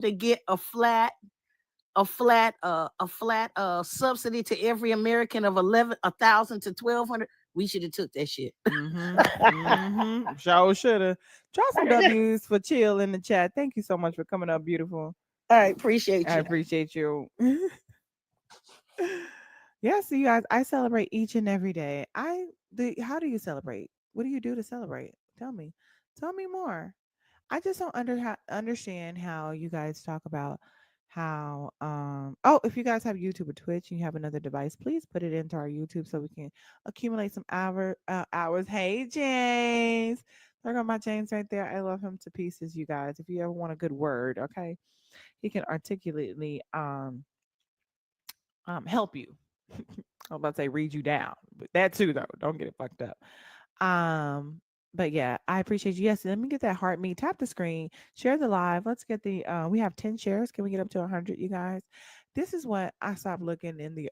to get a flat subsidy to every American of 1,000 to 1,200. We should have took that shit. Sure shoulda. Try some W's for chill in the chat. Thank you so much for coming up, beautiful. I appreciate I you. appreciate you. Yes, you guys. I celebrate each and every day. How do you celebrate? What do you do to celebrate? Tell me. Tell me more. I just don't understand how you guys talk about how oh, if you guys have YouTube or Twitch and you have another device, please put it into our YouTube so we can accumulate some hours. Hey James. There go my James right there. I love him to pieces, you guys. If you ever want a good word, okay, he can articulately help you. I was about to say read you down, but that too though. Don't get it fucked up. But yeah, I appreciate you. Yes, let me get that heart meet. Tap the screen, share the live. Let's get the we have 10 shares. Can we get up to 100, you guys? This is what I stopped looking in the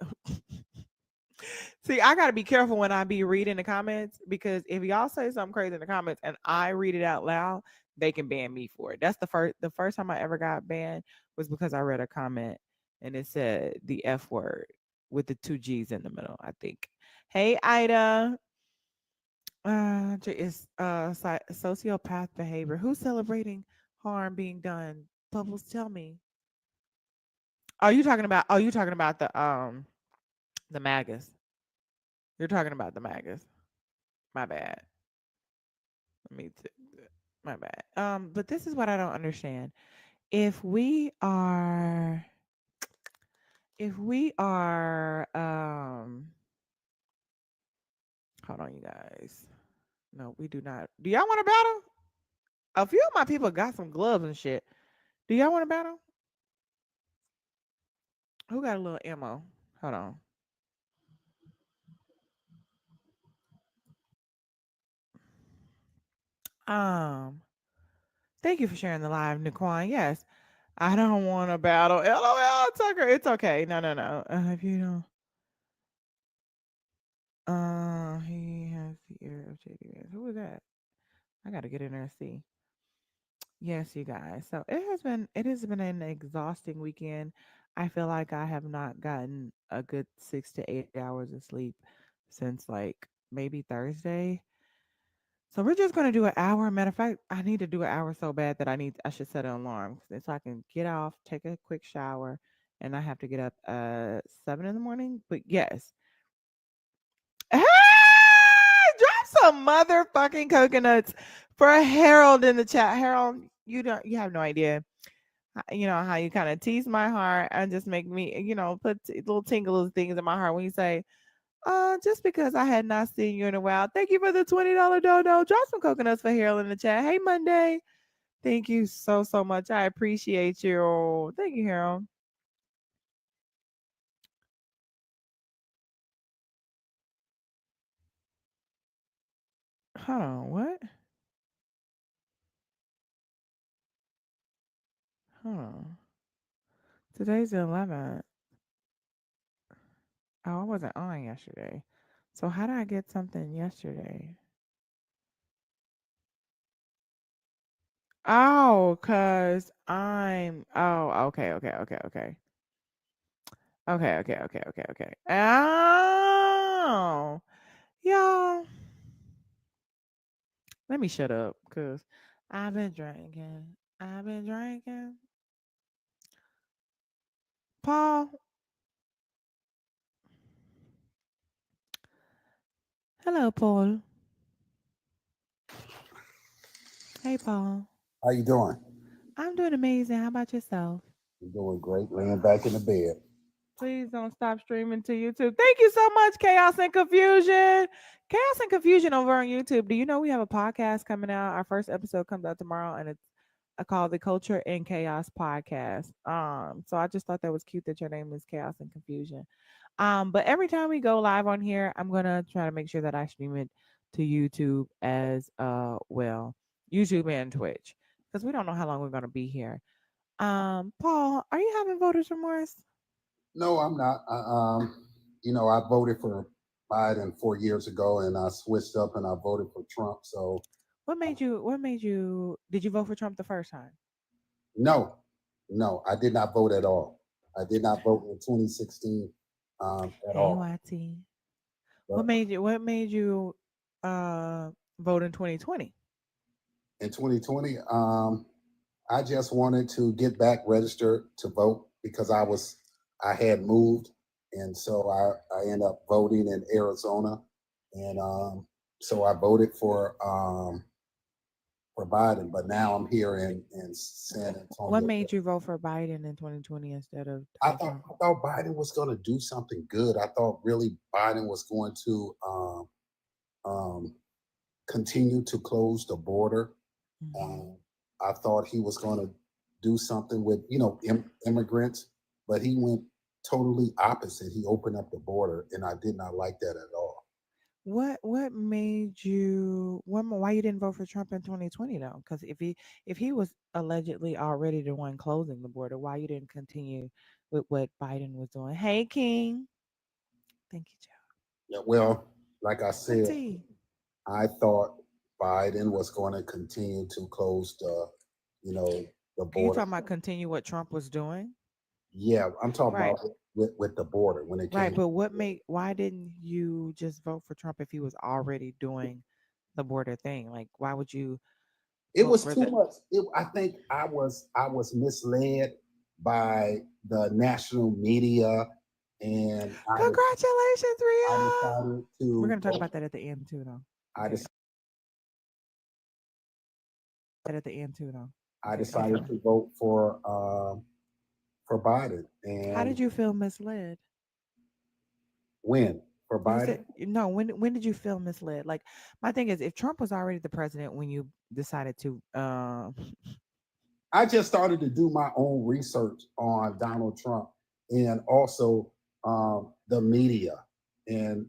See, I gotta be careful when I be reading the comments because if y'all say something crazy in the comments and I read it out loud, they can ban me for it. That's the first time I ever got banned was because I read a comment and it said the F word with the two G's in the middle, I think. Hey Ida. Is sociopath behavior. Who's celebrating harm being done? Bubbles, tell me. Are you talking about? Are you talking about the magas? You're talking about the magas. My bad. Me too. My bad. But this is what I don't understand. If we are, if we are, hold on, you guys. No, we do not. Do y'all want to battle? A few of my people got some gloves and shit. Do y'all want to battle? Who got a little ammo? Hold on. Um, Thank you for sharing the live, Naquan. Yes, I don't want to battle. LOL, Tucker. It's okay. No, no, no. If you don't, he has the ear of JD Vance. Who was that? I got to get in there and see. Yes, you guys. So it has been an exhausting weekend. I feel like I have not gotten a good 6 to 8 hours of sleep since like maybe Thursday. So we're just gonna do an hour. Matter of fact, I need to do an hour so bad that I should set an alarm so I can get off, take a quick shower, and I have to get up 7 in the morning. But yes, hey, drop some motherfucking coconuts for Harold in the chat. Harold, you have no idea. You know how you kind of tease my heart and just make me put little tingles things in my heart when you say just because I had not seen you in a while. Thank you for the $20 dono. Drop some coconuts for Harold in the chat. Hey, Monday. Thank you so, so much. I appreciate you. Thank you, Harold. Hold on. What? Hold on. Today's the 11th. Oh, I wasn't on yesterday. So how did I get something yesterday? Oh, cause I'm. Oh, okay, okay, okay, okay. Okay, okay, okay, okay, okay. Oh, y'all. Let me shut up, cause I've been drinking. I've been drinking. Paul. Hello, Paul. Hey, Paul. How you doing? I'm doing amazing. How about yourself? I'm doing great. Laying back in the bed. Please don't stop streaming to YouTube. Thank you so much, Chaos and Confusion. Chaos and Confusion over on YouTube. Do you know we have a podcast coming out? Our first episode comes out tomorrow, and it's called the Culture and Chaos Podcast. So I just thought that was cute that your name is Chaos and Confusion. But every time we go live on here, I'm gonna try to make sure that I stream it to YouTube as well, YouTube and Twitch, because we don't know how long we're gonna be here. Paul, are you having voters remorse? No, I'm not. I voted for Biden 4 years ago, and I switched up and I voted for Trump. So What made you? What made you? Did you vote for Trump the first time? no, No, I did not vote at all. I did not vote in 2016 at Hey, all. YT. What But made you? What made you uh vote in 2020? in 2020, I just wanted to get back registered to vote because I had moved, and so I ended up voting in Arizona, and so I voted for Biden. But now I'm here in San What Antonio. made you vote for Biden in 2020 instead of I Donald thought Trump? I thought Biden was going to do something good. I thought really Biden was going to um, continue to close the border. Hmm. Um, I thought he was going to do something with immigrants, but he went totally opposite. He opened up the border, and I did not like that at all. What made you? Why you didn't vote for Trump in 2020 though? Because if he was allegedly already the one closing the border, why you didn't continue with what Biden was doing? Hey, King. Thank you, Joe. Yeah, well, like I What said, tea? I thought Biden was going to continue to close you know, the You border. talking about continue what Trump was doing? Yeah, I'm talking Right. about with the border when it Right, came. but why didn't you just vote for Trump if he was already doing the border thing? Like, why would you It vote was for too the? much. I think I was misled by the national media, and Congratulations, I Rio. decided We're to gonna talk vote. about that at the end too, though. I Okay, decided that at the end too, though. I Okay, keep decided going. to vote for Biden. How And did you feel misled? when for You said Biden, no. When did you feel misled? Like my thing is, if Trump was already the president when you decided to, I just started to do my own research on Donald Trump and also the media. And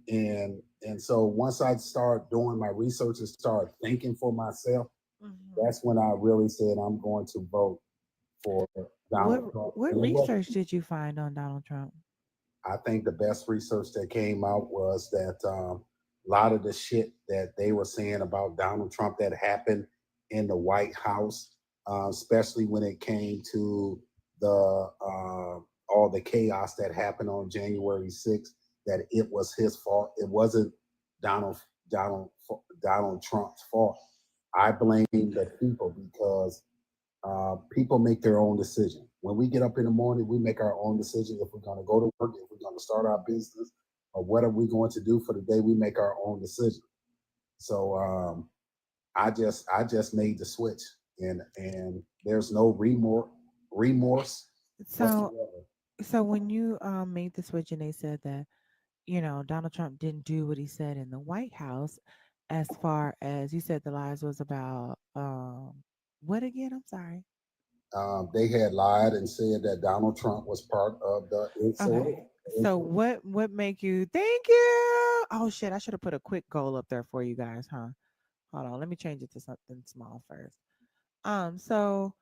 so once I started doing my research and started thinking for myself, Mhm. that's when I really said I'm going to vote for what Donald Trump. what And it was, research did you find on Donald Trump? I think the best research that came out was that a lot of the shit that they were saying about Donald Trump that happened in the White House, especially when it came to the all the chaos that happened on January 6th, that it was his fault. It wasn't Donald Donald Donald Trump's fault. I blame the people because people make their own decision. When we get up in the morning, we make our own decision if we're going to go to work, if we're going to start our business, or what are we going to do for the day. We make our own decision. So I just made the switch, and there's no remorse So whatsoever. so when you made the switch and they said that Donald Trump didn't do what he said in the White House, as far as you said the lies was about what again? I'm sorry. They had lied and said that Donald Trump was part of the Okay. So insurrection. what make you thank you? Oh shit, I should have put a quick goal up there for you guys, huh? Hold on, let me change it to something small first. So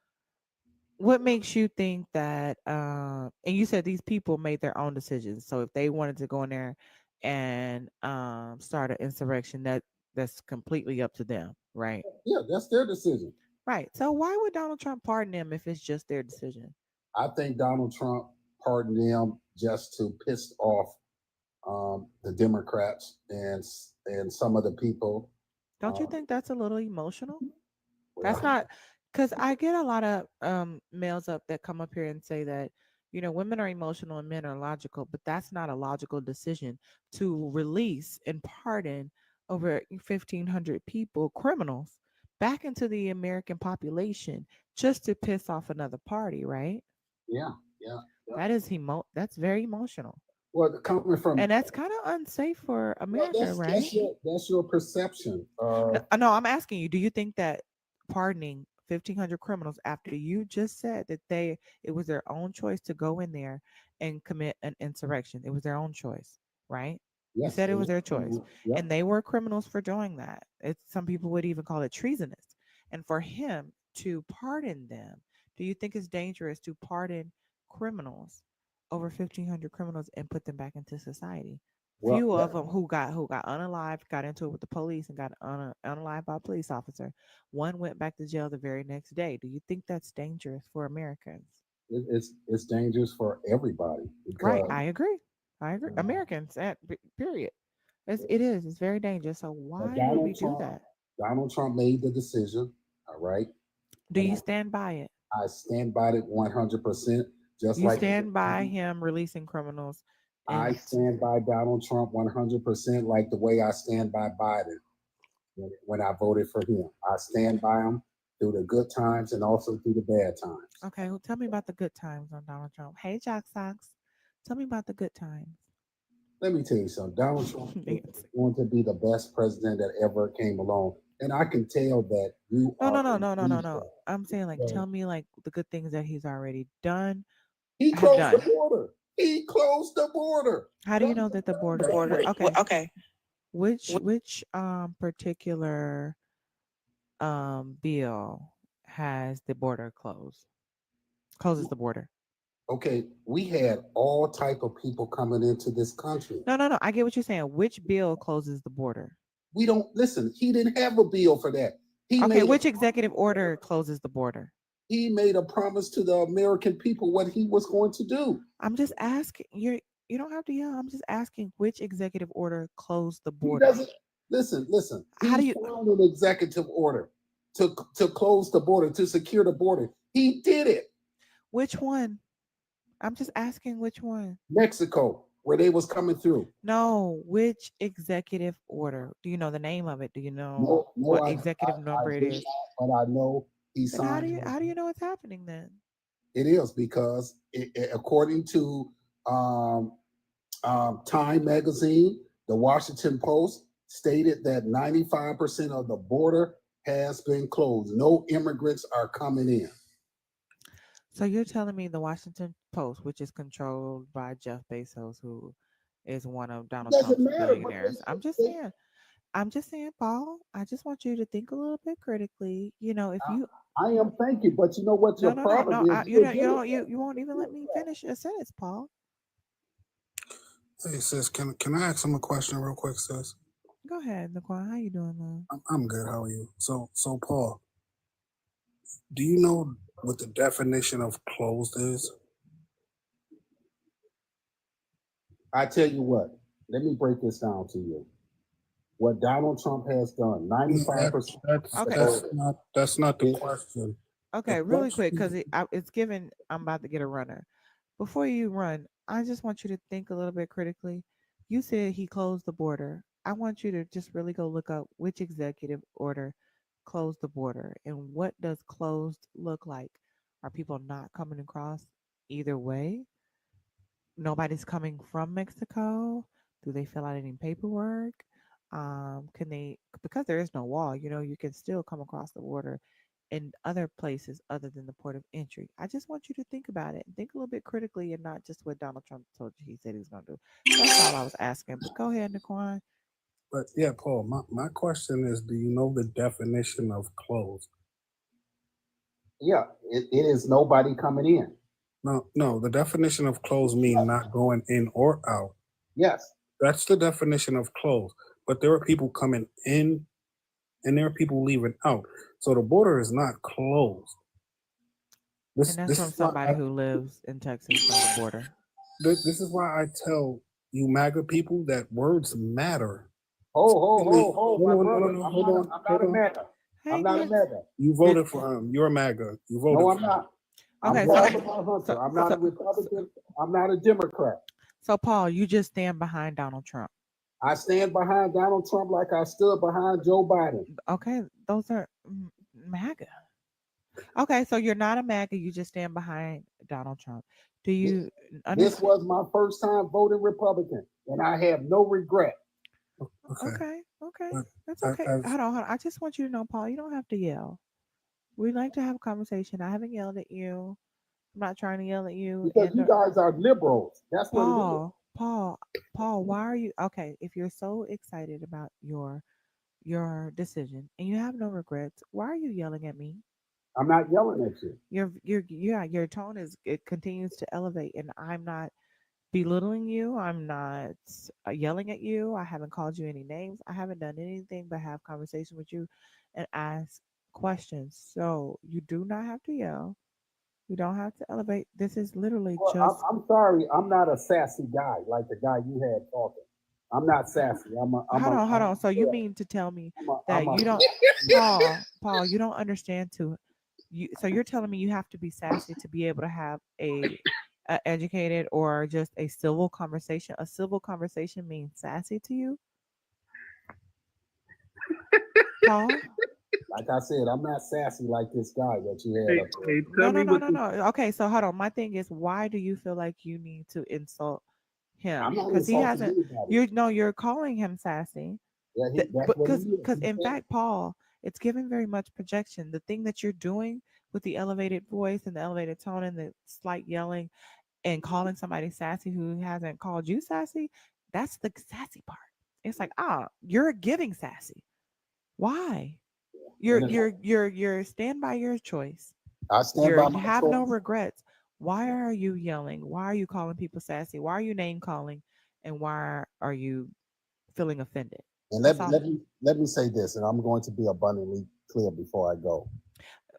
what makes you think that and you said these people made their own decisions. So if they wanted to go in there and start an insurrection, that's completely up to them, right? Yeah, that's their decision. Right. So why would Donald Trump pardon them if it's just their decision? I think Donald Trump pardoned them just to piss off the Democrats and some of the people. Don't you Um, think that's a little emotional? That's well, not because I get a lot of males up that come up here and say that women are emotional and men are logical, but that's not a logical decision to release and pardon over 1,500 people, criminals, back into the American population just to piss off another party, right? yeah, yeah, yeah. That's very emotional, Well, coming from and that's kind of unsafe for well, America, that's right? that's your perception. No, I'm asking you, do you think that pardoning 1,500 criminals after you just said that it was their own choice to go in there and commit an insurrection? It was their own choice, right? You Yes, said it was their choice, yep. and they were criminals for doing that. Some people would even call it treasonous. And for him to pardon them, do you think it's dangerous to pardon criminals, over 1,500 criminals, and put them back into society? Well, Few of them who got unalived, got into it with the police and got unalived by a police officer. One went back to jail the very next day. Do you think that's dangerous for Americans? it's dangerous for everybody Right. because I agree. I agree. uh, Americans, period. It is. It's very dangerous. So but why would we do that? Donald Trump made the decision. All right, Do and you stand by it? I stand by it 100%. Just You like stand by him releasing criminals I and stand by Donald Trump 100%, like the way I stand by Biden when I voted for him. I stand by him through the good times and also through the bad times. okay, well, tell me about the good times on Donald Trump. Hey, Jock Socks. Tell me about the good times. Let me tell you something. Donald Trump is Nancy. going to be the best president that ever came along. And I can tell that you No, are no, no, a no, no, no, no. believer I'm saying like because tell me like the good things that he's already done, he have closed the done. border. He closed the border. How do you know Nothing that the done border that. okay. Okay. Which particular bill has the border closes the border? Okay, we had all type of people coming into this country. No, no, no. I get what you're saying. Which bill closes the border? We don't listen. He didn't have a bill for that. He Okay, made a which executive order closes the border? he made a promise to the American people what he was going to do. I'm just asking. You don't have to yell. I'm just asking which executive order closed the He border. doesn't listen. How do He you found an executive order to close the border, to secure the border. He did it. which one? I'm just asking which one. Mexico, where they was coming through. No, which executive order? Do you know the name of it? Do you know No, no, what executive I number it do is? not, but I know he Then how do signed you it. how do you know it's happening then? It is because according to um, Time magazine, the Washington Post stated that 95% of the border has been closed. No immigrants are coming in. So you're telling me the Washington Post, which is controlled by Jeff Bezos, who is one of It Donald doesn't Trump's matter, but billionaires. I'm just saying, Paul, I just want you to think a little bit critically. You know, if you I am thanking, but you know what no, your no, no, problem no, is? you You're a don't, Democrat. you won't even let me finish a sentence, Paul. Hey sis, can I ask him a question real quick, sis? Go ahead, Naquan. How you doing, love? I'm good. How are you? So Paul, do you know what the definition of closed is? I tell you what, let me break this down to you. What Donald Trump has done, No, 95% of the Okay, border that's not the is question. The okay, really quick, question, because it's given. I'm about to get a runner. Before you run, I just want you to think a little bit critically. You said he closed the border. I want you to just really go look up which executive order closed the border and what does closed look like. Are people not coming across either way? Nobody's coming from Mexico. Do they fill out any paperwork? Can they, because there is no wall, you can still come across the border in other places other than the port of entry. I just want you to think about it and think a little bit critically and not just what Donald Trump told you he said he was going to do. That's all I was asking. But go ahead, Naquan. but yeah, Paul, my question is, do you know the definition of closed? yeah, it is nobody coming in. No, the definition of closed mean not going in or out. Yes, That's the definition of closed. But there are people coming in and there are people leaving out. So the border is not closed. This And that's this from is why somebody who lives in Texas by the border. this is why I tell you MAGA people that words matter. my No, no, no, brother. no. Hold on, I'm not hold a on. mega. I'm Hey, not a Glitz. mega. You You're, voted for him. You're a MAGA. You No, voted I'm for him. not. I'm okay, proud of my so, hunter. I'm not so, a Republican. I'm not a Democrat. so, Paul, you just stand behind Donald Trump. I stand behind Donald Trump like I stood behind Joe Biden. Okay, those are MAGA. Okay, so you're not a MAGA, you just stand behind Donald Trump. Do This, you this understand? was my first time voting Republican, and I have no regret. Okay. Okay, okay, But that's okay. as Hold on. I just want you to know, Paul, you don't have to yell. We like to have a conversation. I haven't yelled at you. I'm not trying to yell at you. Because you guys are liberals. That's what it is. Paul, Paul, why are you okay? If you're so excited about your decision and you have no regrets, why are you yelling at me? I'm not yelling at you. Your tone it continues to elevate, and I'm not belittling you. I'm not yelling at you. I haven't called you any names. I haven't done anything but have conversation with you and ask questions. So you do not have to yell. You don't have to elevate. This is literally Well, just. I'm sorry, I'm not a sassy guy like the guy you had talking. I'm not sassy. Hold I'm on. So you yeah, mean to tell me I'm that a you don't, Paul, you don't understand to you. So you're telling me you have to be sassy to be able to have a educated or just a civil conversation. A civil conversation means sassy to you, Paul? like I said, I'm not sassy like this guy that you had Hey, up there. hey, tell me what you. No. Okay, so hold on. My thing is, why do you feel like you need to insult I'm him? not Because he insulting hasn't. anybody. You know, you're calling him sassy. Yeah, That, that's but what he is. because He in said, fact, Paul, it's given very much projection. The thing that you're doing with the elevated voice and the elevated tone and the slight yelling and calling somebody sassy who hasn't called you sassy, that's the sassy part. It's like, you're giving sassy. Why? and then You're stand by your choice. I stand by You my have no choice. regrets. Why are you yelling? Why are you calling people sassy? Why are you name calling? And why are you feeling offended? And That's all. let me say this, and I'm going to be abundantly clear before I go.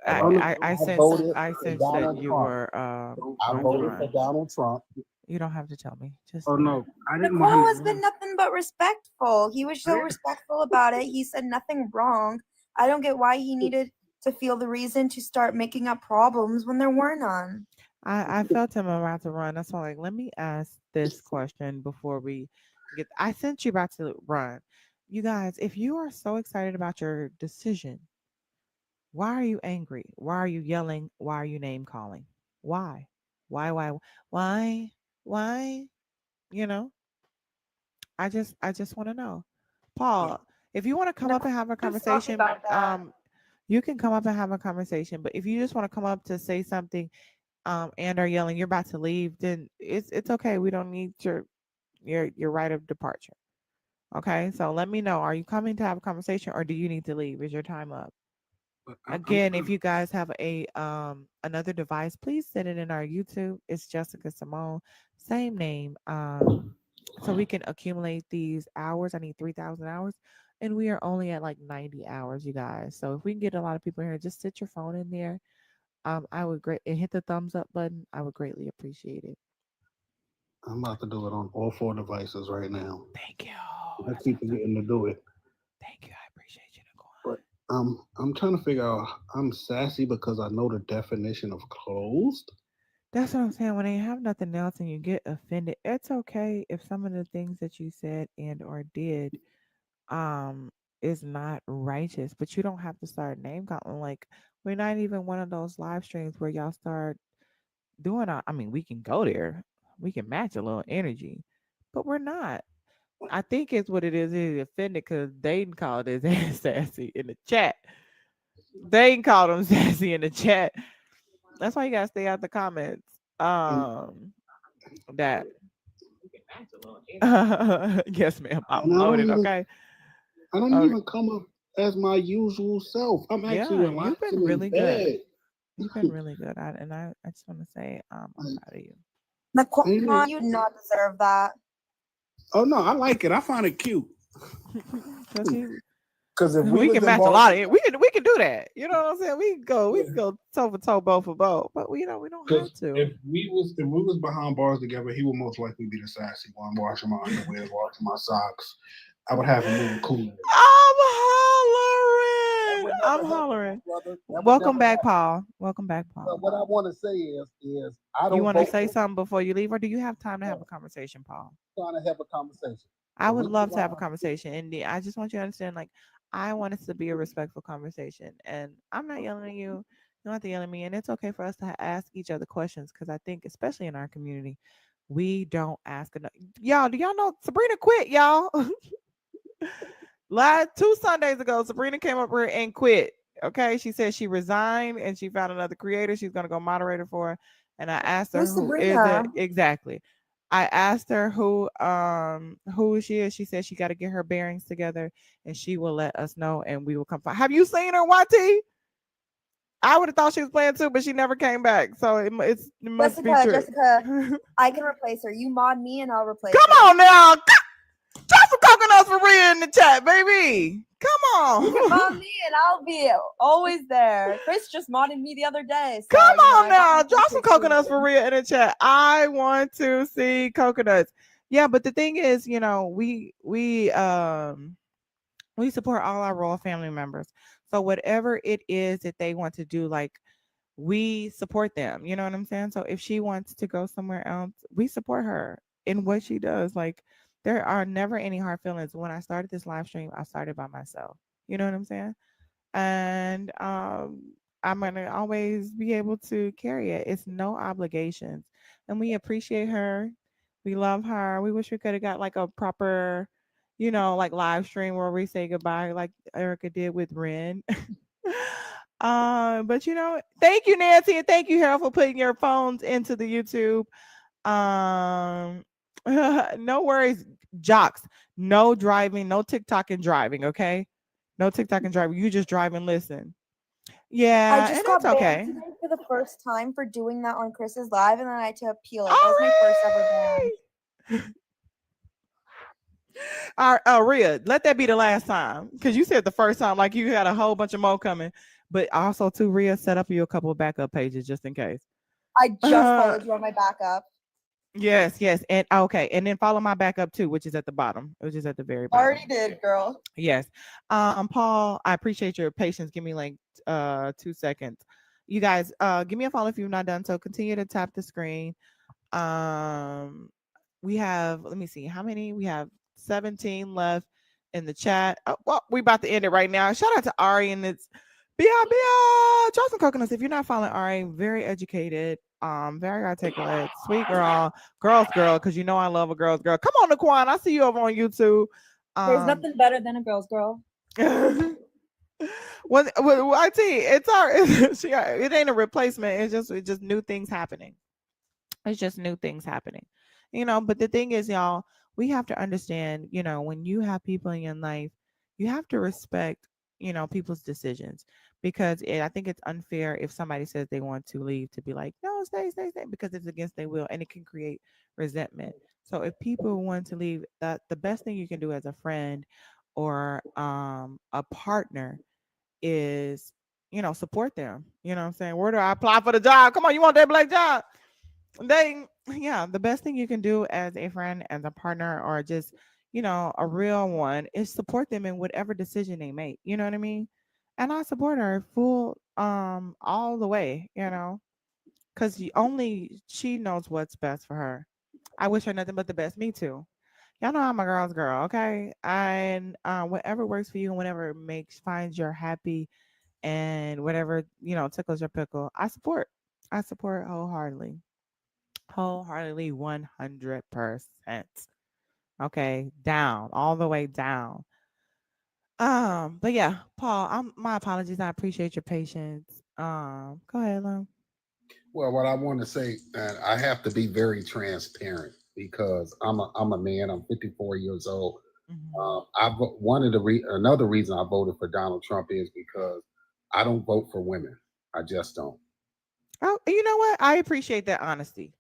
All I Oh right. no, I, I I sensed voted I for sensed that Donald you Trump. were I going don't to voted worry. for run. Donald Trump. You don't have to tell me. Just Oh say it. no, I didn't want him Nicole to has been run. nothing but respectful. He was so respectful about it. He said nothing wrong. I don't get why he needed to feel the reason to start making up problems when there were none. I felt him about to run. That's why, like, let me ask this question before we get. I sent you about to run. You guys, if you are so excited about your decision, why are you angry? Why are you yelling? Why are you name calling? Why? Why? Why? Why? You know, I just want to know. Paul, if you want to come up Nicole and have a was talking conversation, about that. you can come up and have a conversation. But if you just want to come up to say something, and are yelling, you're about to leave, then it's okay. We don't need your right of departure. Okay, so let me know. Are you coming to have a conversation, or do you need to leave? Is your time up? But I'm Again, if trying. you guys have a another device, please send it in our YouTube. It's Jessica Simone, same name. So we can accumulate these hours. I need 3,000 hours, and we are only at like 90 hours, you guys. So if we can get a lot of people here, just sit your phone in there. I would great and hit the thumbs up button. I would greatly appreciate it. I'm about to do it on all four devices right now. Thank you. Let That's what I'm people talking. get in to do it. Thank you. I appreciate you, Nicole. But I'm trying to figure out. I'm sassy because I know the definition of closed. That's what I'm saying. When they have nothing else and you get offended, it's okay if some of the things that you said and or did um is not righteous, but you don't have to start name calling. Like we're not even one of those live streams where y'all start doing I mean, we can go there. We can match a little energy, but we're not. I think it's what it is. He's offended because Dayton called his ass sassy in the chat. Dayton called him sassy in the chat. That's why you gotta stay out the comments. And That yes, ma'am. I'm and loaded. Okay. I don't Okay. even come up as my usual self. I'm actually Yeah, you've relaxing been in really good. bed. You've been really good. I just want to say I'm Like, proud of you. Nicole, ain't no, you did not deserve that. oh no, I like it. I find it cute. Cause he Because if we we was can in match a lot of Baltimore, it. We can do that. You know what I'm saying? We can go toe for toe, both for both. But we don't have Because to. if we was behind bars together, he would most likely be the sassy one, washing my underwear, washing my socks. I would have him moving cool. I'm that hollering. would I'm never happen, my hollering. brother. That would Welcome never back, happen. Paul. Welcome back, But Paul. what I want to say is I You don't want to vote say for something before you leave, or do you have time to have him. a conversation, Paul? Trying to have a conversation. I The would reason love to why have a conversation, and I just want you to understand, like, I want it to be a respectful conversation, and I'm not yelling at you. You don't have to yell at me, and it's okay for us to ask each other questions because I think, especially in our community, we don't ask enough. Y'all, do y'all know Sabrina quit? Y'all, last 2 Sundays ago, Sabrina came up here and quit. Okay, she said she resigned and she found another creator. She's gonna go moderator for her. And I asked her Who's who is Sabrina? it exactly. I asked her who she is. She said she got to get her bearings together and she will let us know and we will come. Have you seen her, YT? I would have thought she was playing too, but she never came back. So it must be true. Jessica, Come I can replace her. You mod me and I'll replace her. on now. Drop some coconuts for Rhea in the chat, baby. Come You can mod on. me and I'll be always there. Chris just modded me the other day, so Come you know on I got now. my Drop some features coconuts for soon. Rhea in the chat. I want to see coconuts. Yeah, but the thing is, we support all our royal family members. So whatever it is that they want to do, like we support them. You know what I'm saying? So if she wants to go somewhere else, we support her in what she does. Like there are never any hard feelings. When I started this live stream, I started by myself. You know what I'm saying? And I'm gonna always be able to carry it. It's no obligations, and we appreciate her. We love her. We wish we could have got like a proper, like live stream where we say goodbye, like Erica did with Ren. But thank you, Nancy, and thank you, Harold, for putting your phones into the YouTube. Um, no worries, jocks. No driving, no TikTok and driving. Okay, no TikTok and driving. You just drive and listen. I Yeah, and just it's got banned okay. today for the first time for doing that on Chris's live, and then I had to appeal it. That All was my first ever ban. right. All right, Rhea, let that be the last time because you said the first time like you had a whole bunch of more coming, but also too, Rhea, set up you a couple of backup pages just in case. I just Uh, followed you on my backup. yes, and okay, and then follow my backup too, which is at the bottom, which is at the very bottom. Already did, girl. Yes. Paul, I appreciate your patience. Give me like 2 seconds. You guys, give me a follow if you've not done so. Continue to tap the screen. Um, we have, let me see how many we have. 17 left in the chat. Oh, well, we about to end it right now. Shout out to Ari and it's Bia. Drop some coconuts. If you're not following Ari, very educated, very articulate, sweet girl's girl, because I love a girl's girl. Come on, Naquan. I see you over on YouTube. There's nothing better than a girl's girl. Well, I tell you, it's our it ain't a replacement. It's just new things happening. It's just new things happening. But the thing is, y'all, we have to understand, when you have people in your life, you have to respect, people's decisions because I think it's unfair if somebody says they want to leave to be like, no, stay, because it's against their will and it can create resentment. So if people want to leave, the best thing you can do as a friend or a partner is, support them. You know what I'm saying? Where do I apply for the job? Come on, you want that black job? The best thing you can do as a friend, as a partner, or just, a real one is support them in whatever decision they make. You know what I mean? And I support her full, all the way, because only she knows what's best for her. I wish her nothing but the best. Me too. Y'all know I'm a girl's girl, okay? And whatever works for you and whatever finds you happy and whatever, tickles your pickle, I support. I support wholeheartedly. Wholeheartedly 100%. Okay, down, all the way down. But yeah, Paul, my apologies. I appreciate your patience. Go ahead, Lum. Well, what I want to say, I have to be very transparent because I'm a man. I'm 54 years old. Mhm. One of the another reason I voted for Donald Trump is because I don't vote for women. I just don't. Oh, you know what? I appreciate that honesty.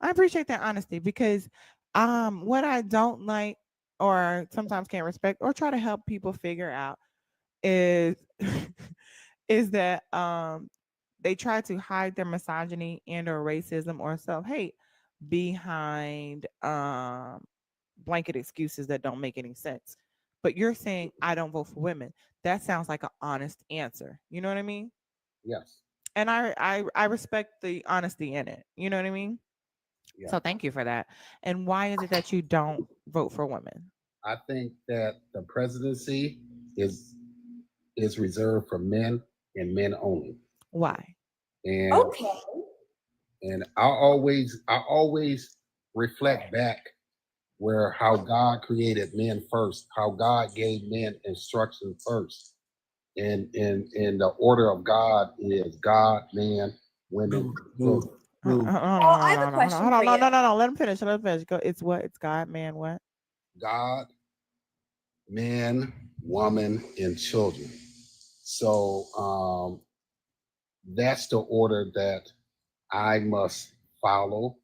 I appreciate that honesty because what I don't like or sometimes can't respect or try to help people figure out is is that they try to hide their misogyny and or racism or self-hate behind blanket excuses that don't make any sense. But you're saying I don't vote for women. That sounds like an honest answer. You know what I mean? Yes. And I respect the honesty in it. You know what I mean? Yeah. So thank you for that. And why is it that you don't vote for women? I think that the presidency is reserved for men and men only. Why? And Okay. I always reflect back where how God created men first, how God gave men instruction first. And the order of God is God, man, women, Move, children. Hold move. on, Well, I have a question hold for on, you. no. Let him finish. Let him finish. Go. It's what? It's God, man. What? God, man, woman, and children. So that's the order that I must follow,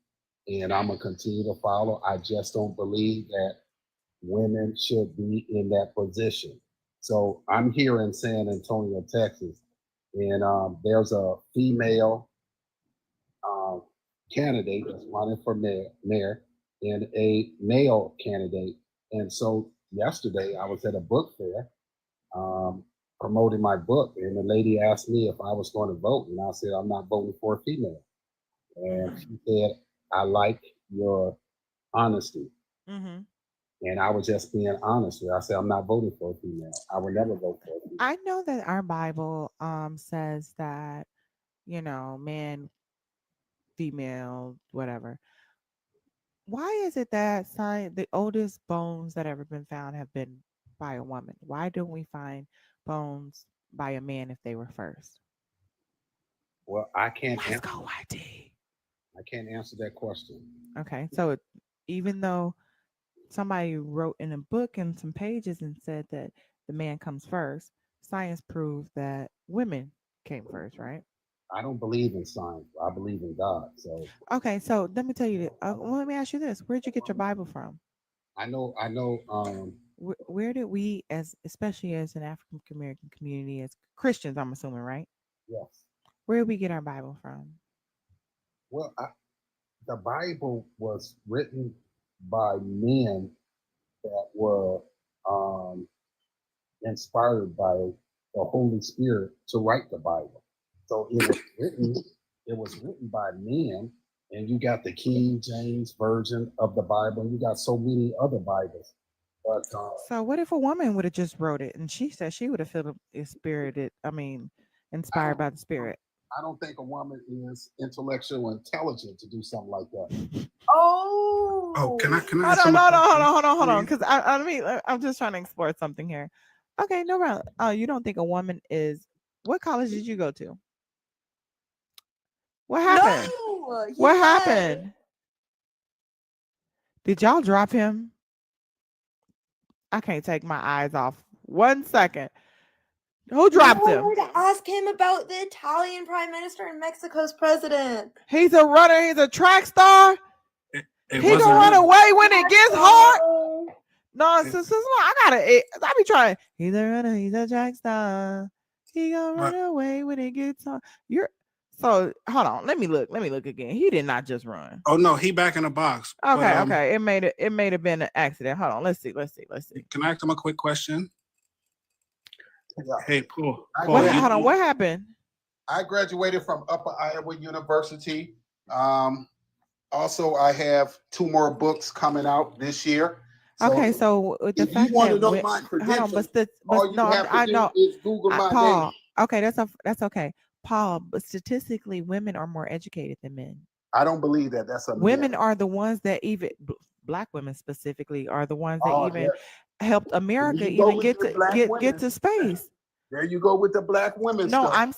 and I'm gonna continue to follow. I just don't believe that women should be in that position. So I'm here in San Antonio, Texas, and there's a female um, candidate that's running for mayor and a male candidate. And so yesterday I was at a book fair um, promoting my book, and the lady asked me if I was going to vote, and I said I'm not voting for a female. And she said, I like your honesty. Mm-hmm. And I was just being honest with her. I said, I'm not voting for a female. I would never vote for a female. I know that our Bible says that, man, female, whatever. Why is it that the oldest bones that ever been found have been by a woman? Why don't we find bones by a man if they were first? Well, I can't Let's answer. go, YT. I can't answer that question. Okay, so even though somebody wrote in a book and some pages and said that the man comes first, science proves that women came first, right? I don't believe in science. I believe in God. So Okay, so let me tell you, let me ask you this: where'd you get your Bible from? I know. Where did we, as especially as an African American community, as Christians, I'm assuming, right? Yes. Where did we get our Bible from? Well, the Bible was written by men that were um, inspired by the Holy Spirit to write the Bible. So it was written. It was written by men, and you got the King James version of the Bible. You got so many other Bibles, but So what if a woman would have just wrote it and she said she would have felt spirited? I mean, inspired by the Spirit. I don't think a woman is intellectual intelligent to do something like that. Oh, can I Hold ask on, some hold on, because I'm just trying to explore something here. Okay, no problem. You don't think a woman is? What college did you go to? What happened? No, What yes. happened? Did y'all drop him? I can't take my eyes off. 1 second. Who dropped him? No, to ask him about the Italian prime minister and Mexico's president. He's a runner. He's a track star. It He wasn't gonna run me. away when it gets hard. No, It- sister, I be trying. He's a runner. He's a track star. He gonna run But away when it gets hard. So hold on. Let me look. Let me look again. He did not just run. oh no, he back in the box. Okay, But okay. It may have been an accident. Hold on. Let's see. can I ask him a quick question? Yeah. Hey, Paul. Hold on. What happened? I graduated from Upper Iowa University. Also, I have 2 more books coming out this year. Okay, so with the if fact you want that to know my credentials, hold on, all you no, have to I do know. is Google my Paul. name. Okay, that's okay, Paul. But statistically, women are more educated than men. I don't believe that. That's a Women myth. are the ones that even Black women specifically are the ones that Oh, even helped America There you go even with get the to black get women. to space. There you go with the black women No, stuff. I'm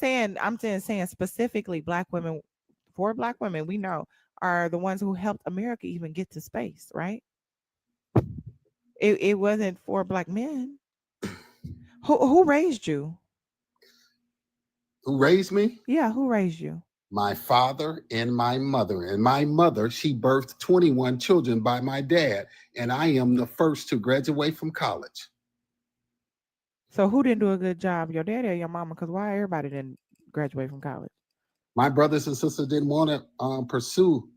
saying specifically Black women. For Black women, we know are the ones who helped America even get to space, right? It wasn't for Black men. Who raised you? Who raised me? Yeah, who raised you? My father and my mother. And my mother, she birthed 21 children by my dad. And I am the first to graduate from college. So who didn't do a good job, your daddy or your mama? Because why everybody didn't graduate from college? My brothers and sisters didn't want to pursue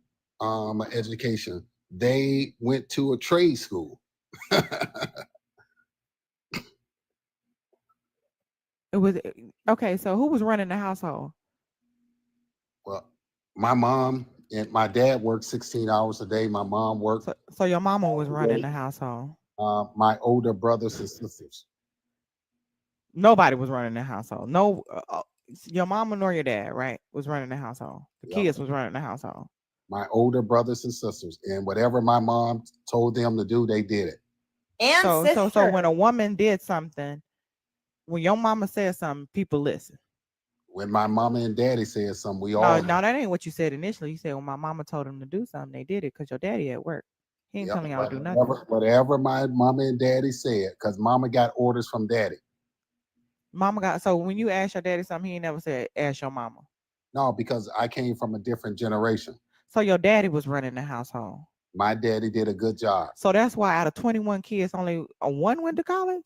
education. They went to a trade school. It was okay. So who was running the household? Well, my mom and my dad worked 16 hours a day. My mom worked. So your mama was running the household. My older brothers and sisters. Nobody was running the household. No, your mama nor your dad, right, was running the household. The kids was running the household. My older brothers and sisters, and whatever my mom told them to do, they did it. And so when a woman did something, when your mama said something, people listen. When my mama and daddy said something, we all. No, that ain't what you said initially. You said when my mama told them to do something, they did it because your daddy at work. He ain't telling y'all to do nothing. Whatever my mama and daddy said, because mama got orders from daddy. Mama got, so when you ask your daddy something, he ain't never said ask your mama. No, because I came from a different generation. So your daddy was running the household. My daddy did a good job. So that's why out of 21 kids, only one went to college?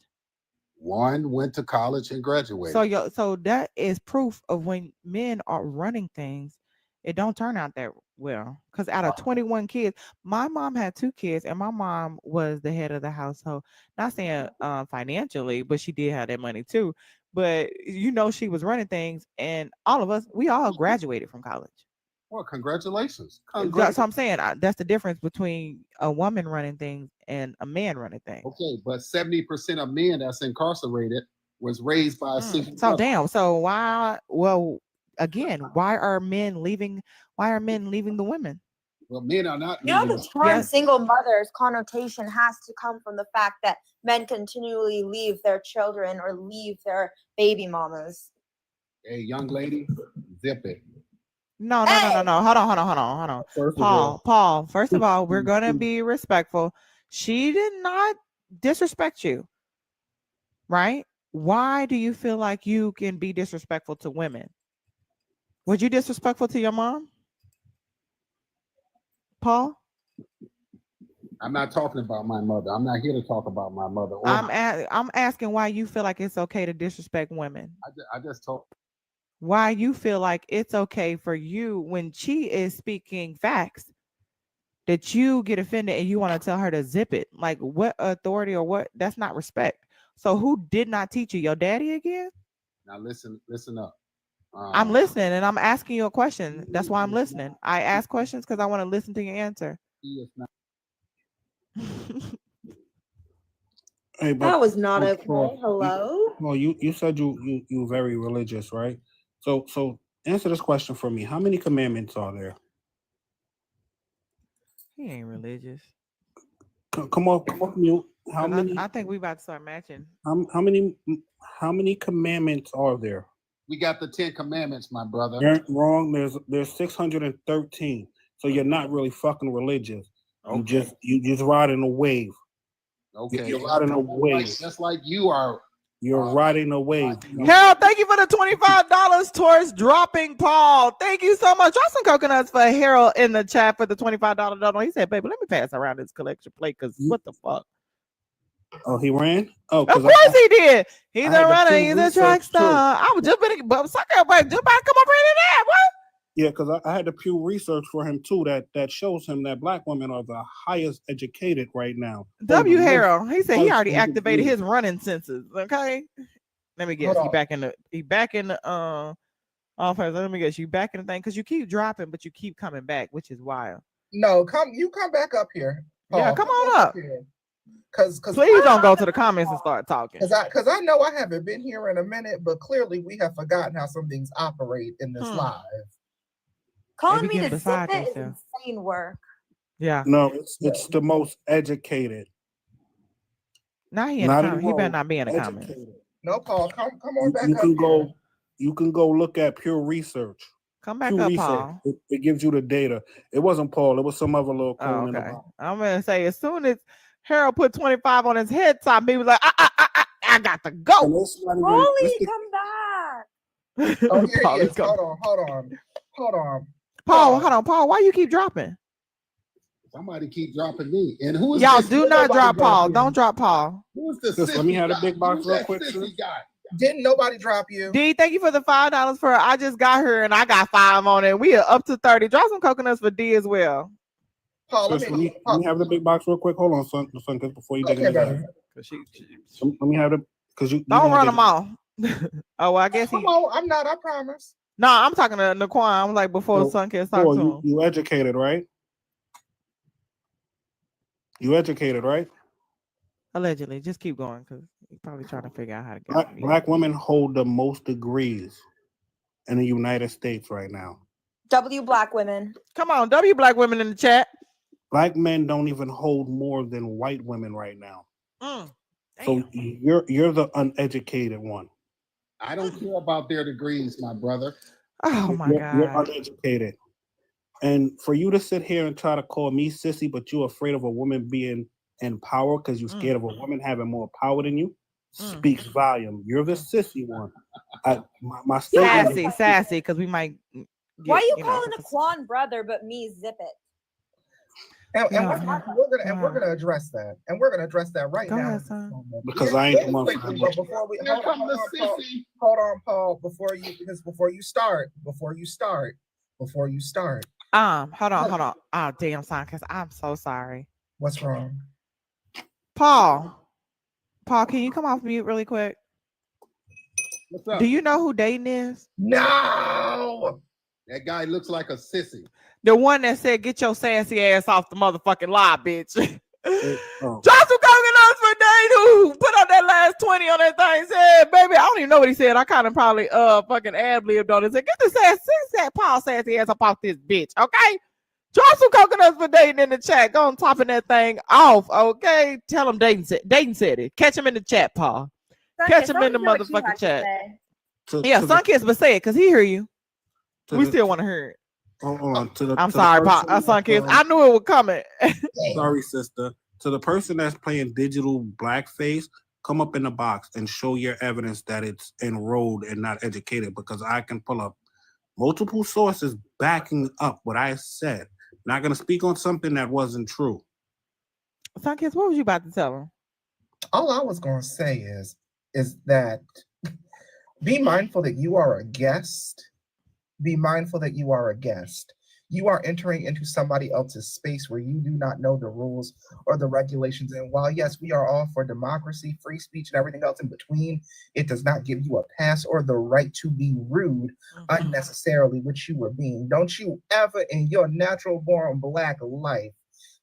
One went to college and graduated. So that is proof of when men are running things, it don't turn out that well. Because out of 21 kids, my mom had 2 kids, and my mom was the head of the household. Not saying financially, but she did have that money too. But she was running things, and all of us, we all graduated from college. Well, congratulations. That's what I'm saying. That's the difference between a woman running things and a man running things. Okay, but 70% of men that's incarcerated was raised by a single So mother. damn. So why? Well, again, why are men leaving? Why are men leaving the women? Well, men are not You know, leaving. the term single mother's connotation has to come from the fact that men continually leave their children or leave their baby mamas. Hey, young lady, zip it. No. Hold on. First of all, Paul. First of all, we're gonna be respectful. She did not disrespect you, right? Why do you feel like you can be disrespectful to women? Was you disrespectful to your mom, Paul? I'm not talking about my mother. I'm not here to talk about my mother. I'm asking why you feel like it's okay to disrespect women. I just told. Why you feel like it's okay for you when she is speaking facts that you get offended and you want to tell her to zip it. Like what authority or what? That's not respect. So who did not teach you? Your daddy again? Now listen up. I'm listening and I'm asking you a question. That's why I'm listening. I ask questions because I want to listen to your answer. He is not. hey, but That was not okay. Paul, Hello? Well, you said you very religious, right? So answer this question for me. How many commandments are there? He ain't religious. Come on, mute. How 'Cause many? I think we about to start matching. How many commandments are there? We got the 10 commandments, my brother. You're wrong. There's 613. So you're not really fucking religious. Okay. You just riding a wave. Okay. You're riding a wave. Just like you are. You're riding a wave. Harold, thank you for the $25 towards dropping Paul. Thank you so much. Drop some coconuts for Harold in the chat for the $25 donation. He said, baby, let me pass around this collection plate because what the fuck? Oh, he ran? Oh, of course he did. He's a runner. He's a track too. star. I was just been, but sucker, but just about to come up right in that. What? Yeah, because I had to Pew research for him too. That shows him that black women are the highest educated right now. W. Harold. He said he already most activated degrees. his running senses. Okay. Let me guess. He back in the offense. Let me guess. You back in the thing because you keep dropping, but you keep coming back, which is wild. No, come back up here. Paul. Yeah, come on up. Cause please don't go to the comments and start talking. Because I know I haven't been here in a minute, but clearly we have forgotten how some things operate in this live. Calling me to zip it is insane work. Yeah. No, it's the most educated. Now he in the comments. He better not be in the comments. No, Paul, come on back You up. You can go look at Pure Research. Come back up, Paul. It gives you the data. It wasn't Paul. It was some other little coon in the bottom. I'm gonna say as soon as Harold put 25 on his head top, he was like, I got to go. Holy, come back. Oh, yes. Hold on. Paul, hold on. Paul, why you keep dropping? Somebody keep dropping me. And who is y'all this? do not drop Paul. Don't drop Paul. Who's this? Let me have the big box real quick. Didn't nobody drop you? D, thank you for the $5 for I just got her and I got 5 on it. We are up to 30. Drop some coconuts for D as well. Paul, let me have the big box real quick. Hold on, son, because before you dig into that. Let me have the because you don't run them off. Oh, well, I guess Come on, I'm not, I promise. No, I'm talking to Naquan. I'm like before Sun Kids talk to him. You educated, right? You educated, right? Allegedly. Just keep going because you're probably trying to figure out how to get Black women hold the most degrees in the United States right now. W black women. Come on, W black women in the chat. Black men don't even hold more than white women right now. So you're the uneducated one. I don't care about their degrees, my brother. Oh my God. You're uneducated. And for you to sit here and try to call me sissy, but you're afraid of a woman being in power because you're scared of a woman having more power than you, speaks volume. You're the sissy one. My sassy, because we might. Why are you calling a Quan brother but me zip it? And Yeah. we're gonna address that. And we're gonna address that right Go now. ahead, son. Because I ain't the one for Quickly, that. but before we Here come the Paul, sissy. hold on, Paul, before you start. Hold on. Oh, damn, son, because I'm so sorry. What's wrong? Paul, can you come off mute really quick? What's up? Do you know who Dayton is? No. That guy looks like a sissy. The one that said, "Get your sassy ass off the motherfucking lot, bitch." Oh. Johnson Coconuts for Dayton, who put on that last 20 on that thing. Said, "Baby, I don't even know what he said. I kind of probably fucking ad-libbed on it. Said, get this ass, Paul sassy ass up off this bitch, okay?" Drop some coconuts for Dayton in the chat. Go on topping that thing off, okay? Tell him Dayton said it. Catch him in the chat, Paul. Catch him in the motherfucking chat. Sunkiss, but say it because he hear you. We still want to hear it. Hold on. I'm sorry, Paul. Sunkiss. I knew it was coming. Sorry, sister. To the person that's playing digital blackface, come up in the box and show your evidence that it's enrolled and not educated, because I can pull up multiple sources backing up what I said. Not going to speak on something that wasn't true. Sunkiss, what was you about to tell him? All I was going to say is that be mindful that you are a guest. Be mindful that you are a guest. You are entering into somebody else's space where you do not know the rules or the regulations. And while, yes, we are all for democracy, free speech, and everything else in between, it does not give you a pass or the right to be rude unnecessarily, which you were being. Don't you ever in your natural born Black life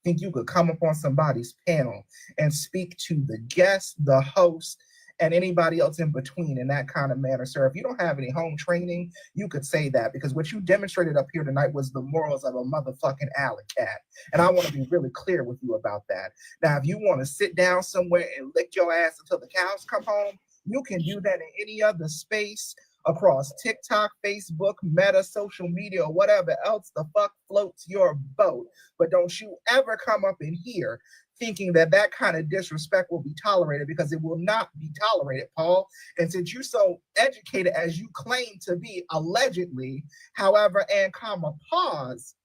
think you could come up on somebody's panel and speak to the guest, the host, and anybody else in between in that kind of manner, sir. If you don't have any home training, you could say that, because what you demonstrated up here tonight was the morals of a motherfucking alley cat. And I want to be really clear with you about that. Now, if you want to sit down somewhere and lick your ass until the cows come home, you can do that in any other space across TikTok, Facebook, Meta, social media, or whatever else the fuck floats your boat. But don't you ever come up in here thinking that that kind of disrespect will be tolerated, because it will not be tolerated, Paul. And since you're so educated as you claim to be, allegedly, however, and pause,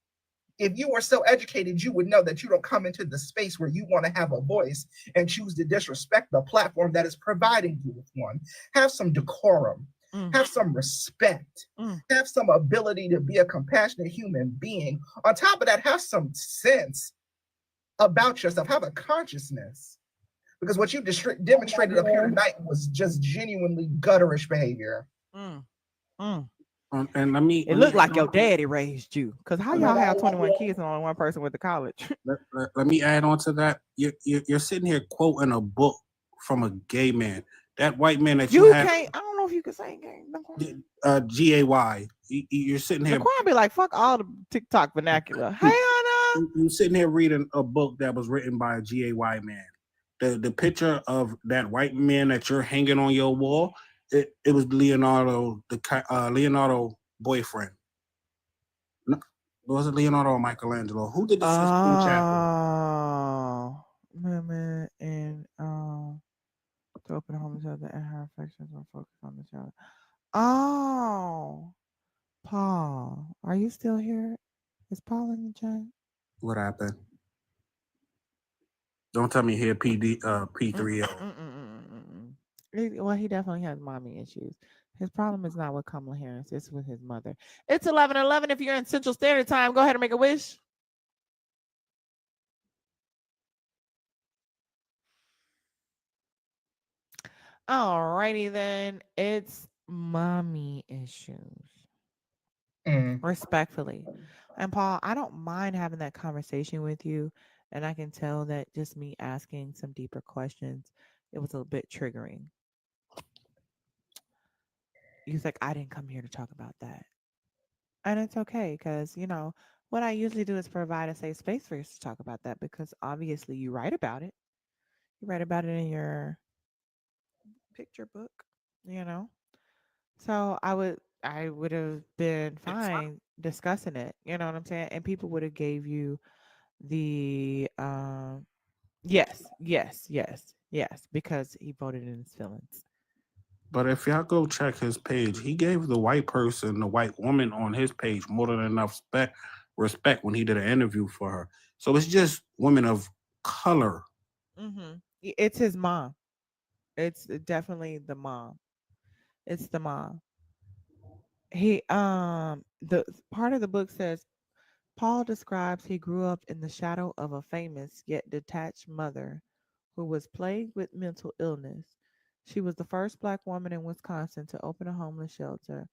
if you were so educated, you would know that you don't come into the space where you want to have a voice and choose to disrespect the platform that is providing you with one. Have some decorum. Have some respect. Have some ability to be a compassionate human being. On top of that, have some sense about yourself. Have a consciousness. Because what you demonstrated up here tonight was just genuinely gutterish behavior. And let me. It looked like your daddy raised you. Because how y'all have 21 kids and only one person went to college? Let me add on to that. You're sitting here quoting a book from a gay man. That white man that you have, can't. I don't know if you can say gay. GAY. You're sitting here. I'd be like, fuck all the TikTok vernacular. Hey, Anna. You're sitting here reading a book that was written by a GAY man. The picture of that white man that you're hanging on your wall, it was Leonardo, Leonardo boyfriend. No, was it Leonardo or Michelangelo? Who did the Sistine Chapel? Women and to open home each other and her affections are focused on each other. Oh, Paul, are you still here? Is Paul in the chat? What happened? Don't tell me here P3L. Well, he definitely has mommy issues. His problem is not with Kamala Harris, it's with his mother. It's 11:11. If you're in Central Standard Time, go ahead and make a wish. Alrighty then. It's mommy issues. Respectfully. And Paul, I don't mind having that conversation with you. And I can tell that just me asking some deeper questions, it was a bit triggering. He's like, I didn't come here to talk about that. And it's okay, because, you know, what I usually do is provide a safe space for us to talk about that, because obviously you write about it. You write about it in your picture book, you know. So I would have been fine discussing it, you know what I'm saying? And people would have gave you the yes, because he voted in his feelings. But if y'all go check his page, he gave the white person, the white woman on his page, more than enough respect when he did an interview for her. So it's just women of color. It's his mom. It's definitely the mom. It's the mom. He the part of the book says Paul describes he grew up in the shadow of a famous yet detached mother who was plagued with mental illness. She was the first black woman in Wisconsin to open a homeless shelter,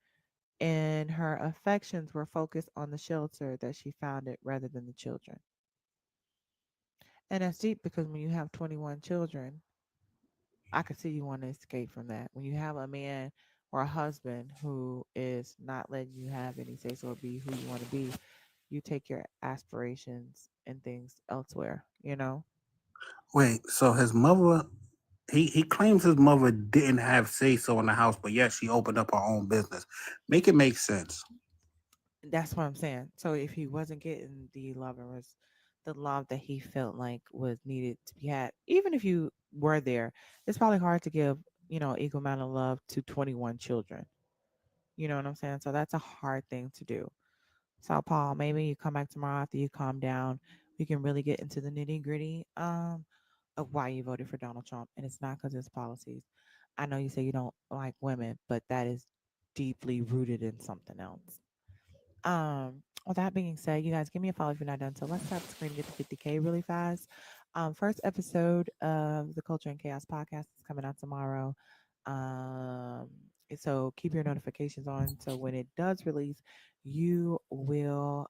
and her affections were focused on the shelter that she founded rather than the children. And that's deep because when you have 21 children, I could see you want to escape from that. When you have a man or a husband who is not letting you have any say so or be who you want to be, you take your aspirations and things elsewhere, you know? Wait, so his mother, he claims his mother didn't have say so in the house, but yet she opened up her own business. Make it make sense. That's what I'm saying. So if he wasn't getting the love and the love that he felt like was needed to be had, even if you were there, it's probably hard to give, equal amount of love to 21 children. You know what I'm saying? So that's a hard thing to do. So Paul, maybe you come back tomorrow after you calm down. We can really get into the nitty gritty of why you voted for Donald Trump, and it's not because of his policies. I know you say you don't like women, but that is deeply rooted in something else. With that being said, you guys give me a follow if you're not done. So let's tap the screen and get to 50K really fast. First episode of the Culture and Chaos podcast is coming out tomorrow. Um, so keep your notifications on. So when it does release, you will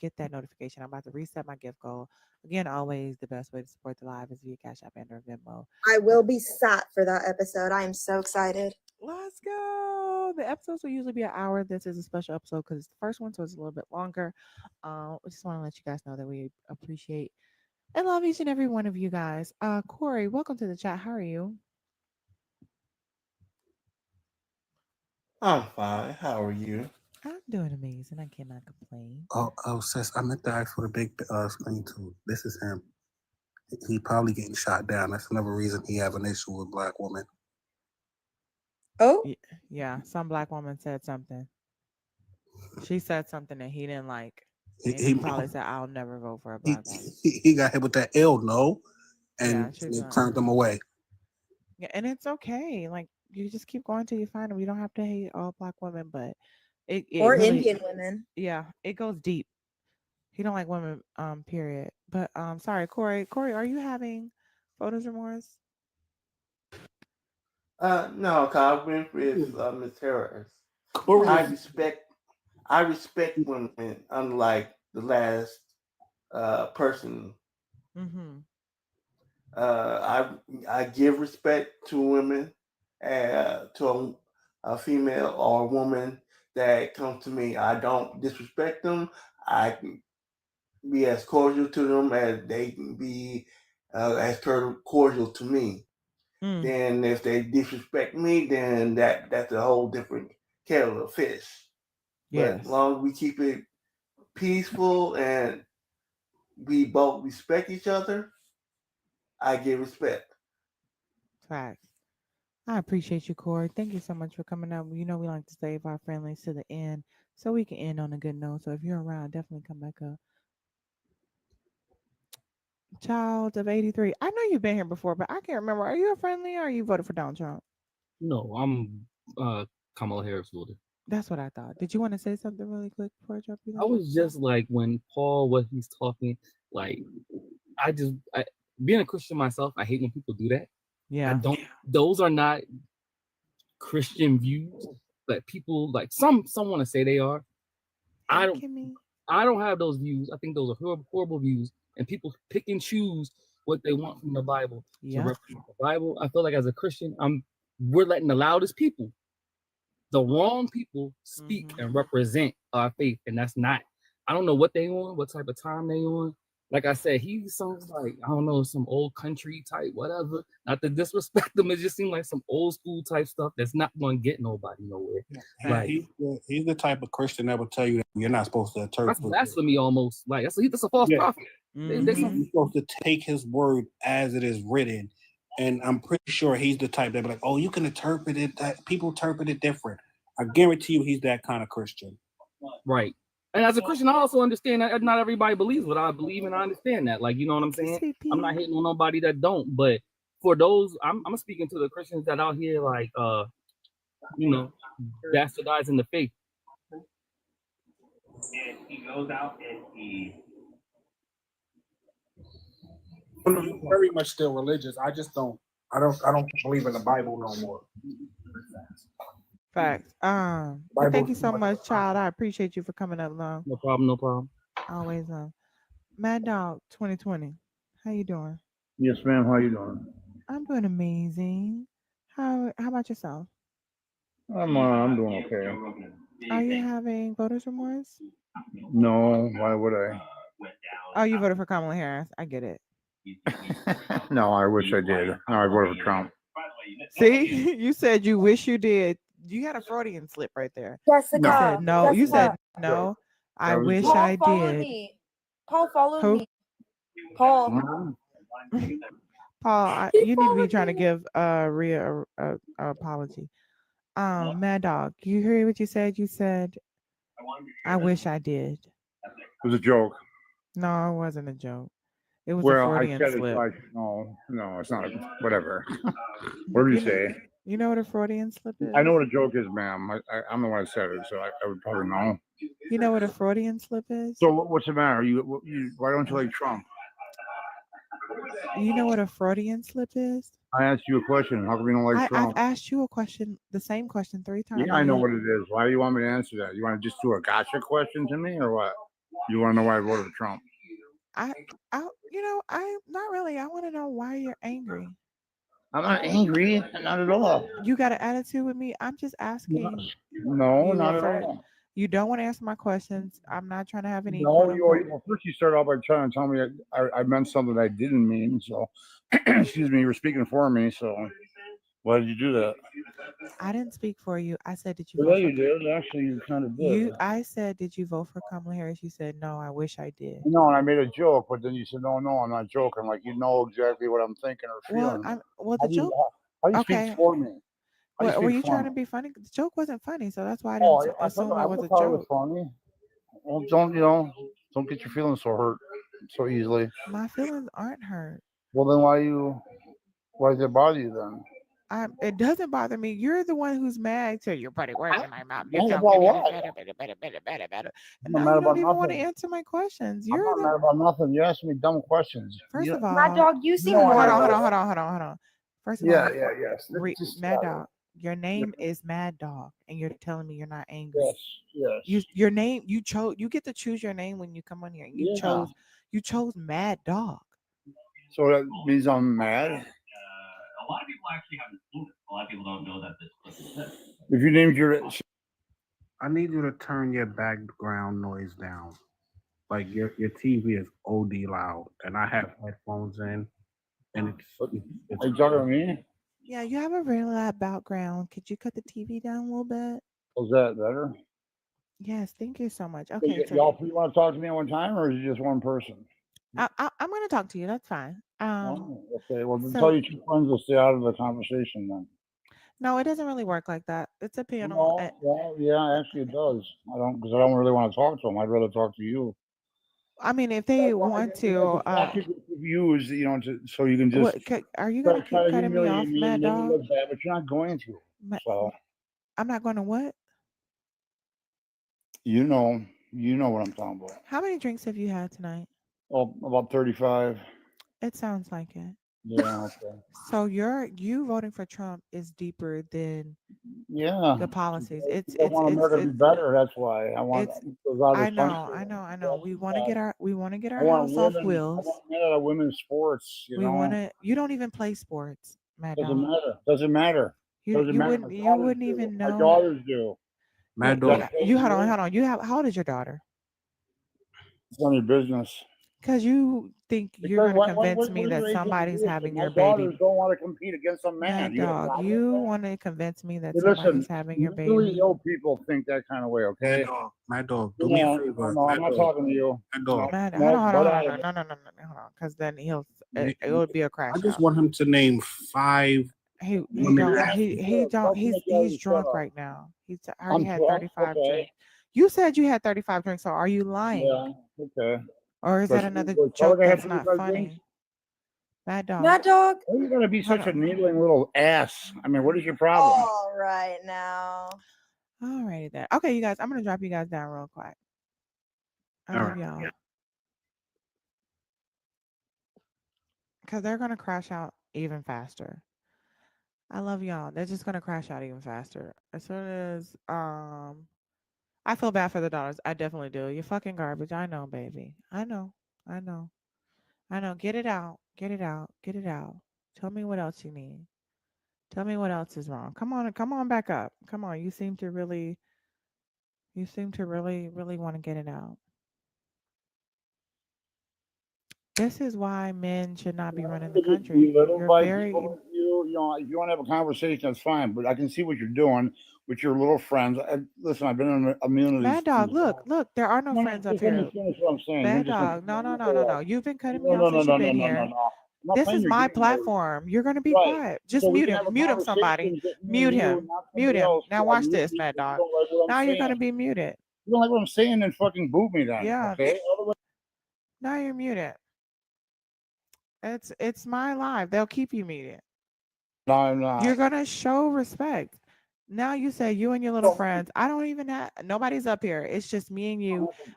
get that notification. I'm about to reset my gift goal. Again, always the best way to support the live is via Cash App and or Venmo. I will be sat for that episode. I am so excited. Let's go. The episodes will usually be an hour. This is a special episode because it's the first one, so it's a little bit longer. We just want to let you guys know that we appreciate and love each and every one of you guys. Corey, welcome to the chat. How are you? I'm fine. How are you? I'm doing amazing. I cannot complain. Oh, sis, I meant to ask for the big screen too. This is him. He probably getting shot down. That's another reason he have an issue with black women. Oh, Yeah, some black woman said something. She said something that he didn't like. He And he probably said, I'll never vote for a he, black woman. he got hit with that ill no, Yeah, and she's it turned him away. Yeah, and it's okay. Like you just keep going till you find them. You don't have to hate all black women, but it or really, Indian women. yeah, it goes deep. He don't like women, period. But sorry, Corey. Corey, are you having photos remorse? No, cause I went with Miss Harris. Corey, I respect women, unlike the last person. Mm-hmm. I give respect to women, to a female or a woman that comes to me. I don't disrespect them. I can be as cordial to them as they can be as cordial to me. Then if they disrespect me, then that's a whole different kettle of fish. But as Yes. long as we keep it peaceful and we both respect each other, I give respect. Facts. I appreciate you, Corey. Thank you so much for coming up. You know we like to save our friendlies to the end so we can end on a good note. So if you're around, definitely come back up. Child of 83. I know you've been here before, but I can't remember. Are you a friendly or you voted for Donald Trump? No, I'm Kamala Harris voter. That's what I thought. Did you want to say something really quick before I drop you? I was just like when Paul, what he's talking, like being a Christian myself, I hate when people do that. Yeah. I don't. Those are not Christian views, but people like some want to say they are. I don't have those views. I think those are horrible views, and people pick and choose what they want from the Bible to represent the Bible. I feel like as a Christian, we're letting the loudest people, the wrong people, speak and represent our faith, and that's not. I don't know what they on, what type of time they on. Like I said, he sounds like, I don't know, some old country type, whatever. Not to disrespect them, it just seems like some old school type stuff that's not going to get nobody nowhere. Like he's the type of Christian that will tell you that you're not supposed to interpret. That's blasphemy almost. Like that's a false prophet. You're supposed to take his word as it is written. And I'm pretty sure he's the type that be like, oh, you can interpret it. That people interpret it different. I guarantee you he's that kind of Christian. Right. And as a Christian, I also understand that not everybody believes what I believe, and I understand that. Like, you know what I'm saying? I'm not hating on nobody that don't, but for those, I'm speaking to the Christians that out here, like, you know, bastardizing the faith. And he goes out and he. I'm very much still religious. I just don't. I don't believe in the Bible no more. Facts. But thank you so much, child. I appreciate you for coming up, long. No problem. No problem. Always. Mad Dog 2020. How you doing? Yes, ma'am. How you doing? I'm doing amazing. How about yourself? I'm doing okay. Are you having voters remorse? No, why would I? Oh, you voted for Kamala Harris. I get it. No, I wish I did. No, I voted for Trump. See, you said you wish you did. You had a Freudian slip right there. Jessica. You said no. Jessica. You said no. I wish Paul I followed did. me. Paul followed Who? me. Paul. Paul, you need to be trying to give Rhea a apology. Mad Dog, you hear what you said? You said, I wish I did. It was a joke. No, it wasn't a joke. It was a Well, Freudian I said slip. it. No, it's not. Whatever. Whatever you say. You know what a Freudian slip is? I know what a joke is, ma'am. I'm the one that said it, so I would probably know. You know what a Freudian slip is? So what's the matter? Why don't you like Trump? You know what a Freudian slip is? I asked you a question. How come you don't like Trump? I've asked you a question, the same question 3 times. Yeah, I know what it is. Why do you want me to answer that? You want to just do a gotcha question to me, or what? You want to know why I voted for Trump? I'm not really. I want to know why you're angry. I'm not angry, not at all. You got an attitude with me? I'm just asking. No, not at all. You don't want to answer my questions. I'm not trying to have any. No, well, first you started off by trying to tell me I meant something I didn't mean. So, excuse me, you were speaking for me. So, why did you do that? I didn't speak for you. I said, did you Well, vote you did. Actually, you kind of did. I said, did you vote for Kamala Harris? You said, no, I wish I did. No, and I made a joke, but then you said, no, I'm not joking. Like, you know exactly what I'm thinking or feeling. The joke. How do you speak for me? Were you trying to be funny? The joke wasn't funny, so that's why I didn't assume it was a joke. It was funny. Well, don't get your feelings so hurt so easily. My feelings aren't hurt. Well, then why does it bother you then? It doesn't bother me. You're the one who's mad. So you're putting words in my mouth. You're about what? Better. And now you don't even want to answer my questions. I'm not mad about nothing. You ask me dumb questions. First of all, Mad Dog, you seem hold on. First of all, yes. Mad Dog. Your name is Mad Dog, and you're telling me you're not angry. Yes. Your name, you chose. You get to choose your name when you come on here. You chose Mad Dog. So that means I'm mad. A lot of people actually have this fluid. A lot of people don't know that this is. If you named your, I need you to turn your background noise down. Like your TV is OD loud, and I have headphones in, and it's are you talking to me? Yeah, you have a really loud background. Could you cut the TV down a little bit? Was that better? Yes, thank you so much. Okay, y'all three want to talk to me at one time, or is it just one person? I'm going to talk to you. That's fine. Okay. Well, then tell your two friends to stay out of the conversation then. No, it doesn't really work like that. It's a panel. Yeah, actually it does. I don't really want to talk to them. I'd rather talk to you. I mean, if they want to, use so you can just. Are you going to keep cutting me off, Mad Dog? But you're not going to. So I'm not going to what? You know what I'm talking about. How many drinks have you had tonight? Oh, about 35. It sounds like it. Yeah. Okay. So you voting for Trump is deeper than the policies. I want America to be better. That's why I want. I know. We want to get our house off wheels. I want women's sports. You don't even play sports, Mad Dog. Doesn't matter. You wouldn't even know. My daughters do. Mad Dog. You hold on. How old is your daughter? It's none of your business. Because you think you're going to convince me that somebody's having your baby. My daughters don't want to compete against a man. Mad Dog, you want to convince me that somebody's having your baby. Really ill people think that kind of way, okay? Mad Dog, do me a favor. No, I'm not talking to you. Mad Dog. Hold on. Because then it would be a crash. I just want him to name 5. He's drunk right now. He's already had 35 drinks. You said you had 35 drinks, so are you lying? Yeah. Okay. Or is But that another so joke I have that's not 35 funny? drinks? Mad dog. Mad dog. Why are you gonna be Hold such a on. needling little ass? I mean, what is your problem? All right now. Alrighty then. Okay, you guys, I'm gonna drop you guys down real quick. I All love right. y'all. Because they're gonna crash out even faster. I love y'all. They're just gonna crash out even faster. As soon as I feel bad for the daughters. I definitely do. You're fucking garbage. I know, baby. I know. I know. I know. Get it out. Get it out. Get it out. Tell me what else you need. Tell me what else is wrong. Come on back up. Come on. You seem to really, really want to get it out. This is why men should not be running the Just country. belittled You're by very people. You know, if you want to have a conversation, that's fine. But I can see what you're doing with your little friends. Listen, I've been in a million of Mad dog. Look, there are no No, friends up just let me here. finish what I'm saying. You're Mad just dog. No. You've been cutting me no, off no, no, since no, you've no, been no, no, here. no. I'm not This playing is your my game here. platform. You're gonna be Right. quiet. Just So we mute can him. have a Mute him, somebody. conversation, just me Mute and you, him. and not Mute somebody him. else. Now watch this, Mad You dog. don't like what I'm Now you're saying. gonna be muted. You don't like what I'm saying, then fucking boot me then. Yeah. Okay? Otherwise, Now you're muted. It's my live. They'll keep you muted. no, I'm not. You're gonna show respect. Now you say you and your little friends. I don't even have nobody's up here. It's just me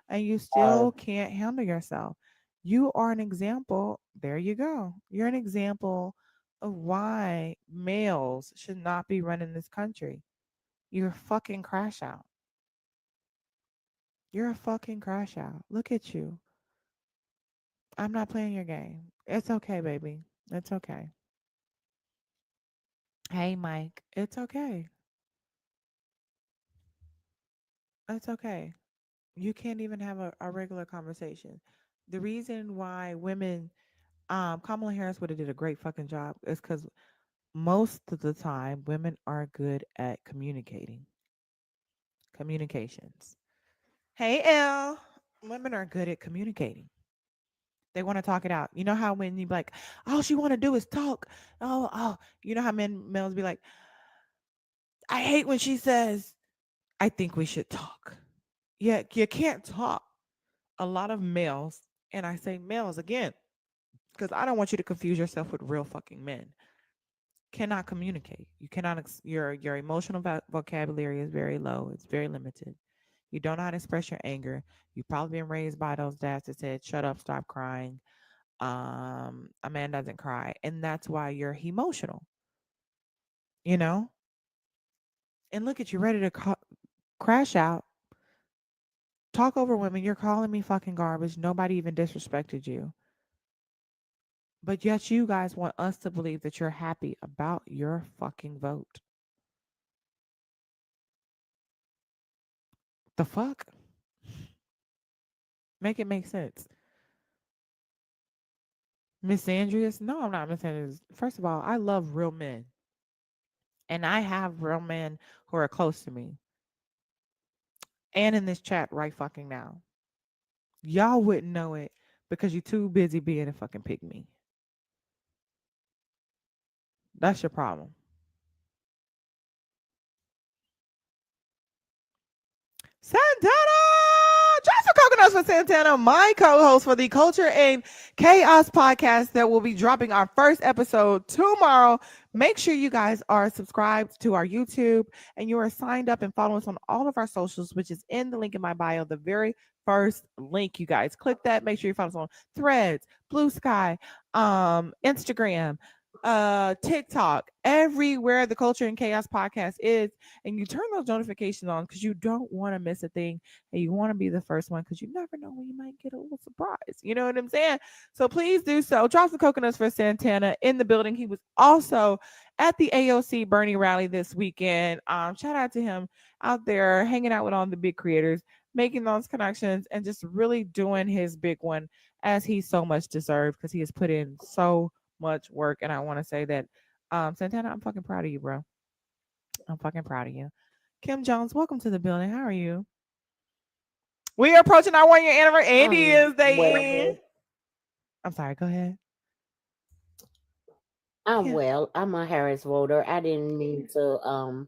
and you still can't handle yourself. You are an example. There you go. You're an example of why males should not be running this country. You're a fucking crash out. You're a fucking crash out. Look at you. I'm not playing your game. It's okay, baby. It's okay. Hey, Mike. It's okay. It's okay. You can't even have a regular conversation. The reason why women, Kamala Harris would have did a great fucking job is because most of the time women are good at communicating. Communications. Hey, L. Women are good at communicating. They want to talk it out. You know how when you be like, all she want to do is talk. Oh. You know how males be like, I hate when she says, I think we should talk. Yeah, you can't talk. A lot of males, and I say males again, because I don't want you to confuse yourself with real fucking men, cannot communicate. You cannot, your emotional vocabulary is very low. It's very limited. You don't know how to express your anger. You've probably been raised by those dads that said, shut up, stop crying. A man doesn't cry. And that's why you're emotional, you know? And look at you ready to crash out, talk over women. You're calling me fucking garbage. Nobody even disrespected you. But yet you guys want us to believe that you're happy about your fucking vote. The fuck? Make it make sense. Miss Andreas? No, I'm not Miss Andreas. First of all, I love real men. And I have real men who are close to me. And in this chat right fucking now. Y'all wouldn't know it because you're too busy being a fucking pygmy. That's your problem. Santana! Johnson Coconuts for Santana, my co-host for the Culture and Chaos podcast that will be dropping our first episode tomorrow. Make sure you guys are subscribed to our YouTube and you are signed up and follow us on all of our socials, which is in the link in my bio, the very first link, you guys. Click that. Make sure you follow us on Threads, Blue Sky, Instagram, TikTok, everywhere the Culture and Chaos podcast is, and you turn those notifications on because you don't want to miss a thing and you want to be the first one because you never know when you might get a little surprise. You know what I'm saying? So please do so. Drop some coconuts for Santana in the building. He was also at the AOC Bernie rally this weekend. Shout out to him out there hanging out with all the big creators, making those connections, and just really doing his big one as he so much deserved because he has put in so much work. And I want to say that, Santana, I'm fucking proud of you, bro. I'm fucking proud of you. Kim Jones, welcome to the building. How are you? We are approaching our 1 year anniversary. Andy is dating. I'm sorry, go ahead. I'm Yeah. well. I'm a Harris voter. I didn't mean to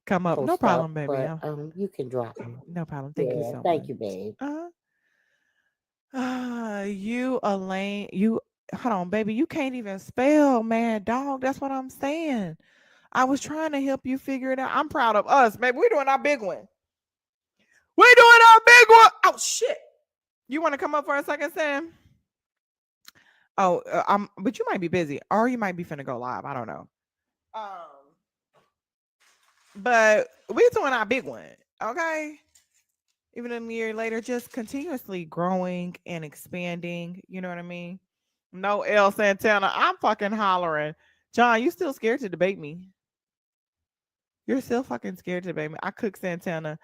come up. No problem, baby. But you can drop me. No problem. Thank you so Thank much. you, babe. You Elaine, you hold on, baby. You can't even spell, man, dog. That's what I'm saying. I was trying to help you figure it out. I'm proud of us, baby. We're doing our big one. We're doing our big one. Oh shit. You want to come up for a second, Sam? Oh, but you might be busy, or you might be finna go live. I don't know. But we're doing our big one, okay? Even a year later, just continuously growing and expanding. You know what I mean? No L Santana. I'm fucking hollering. John, you still scared to debate me? You're still fucking scared to debate me. I cooked Santana,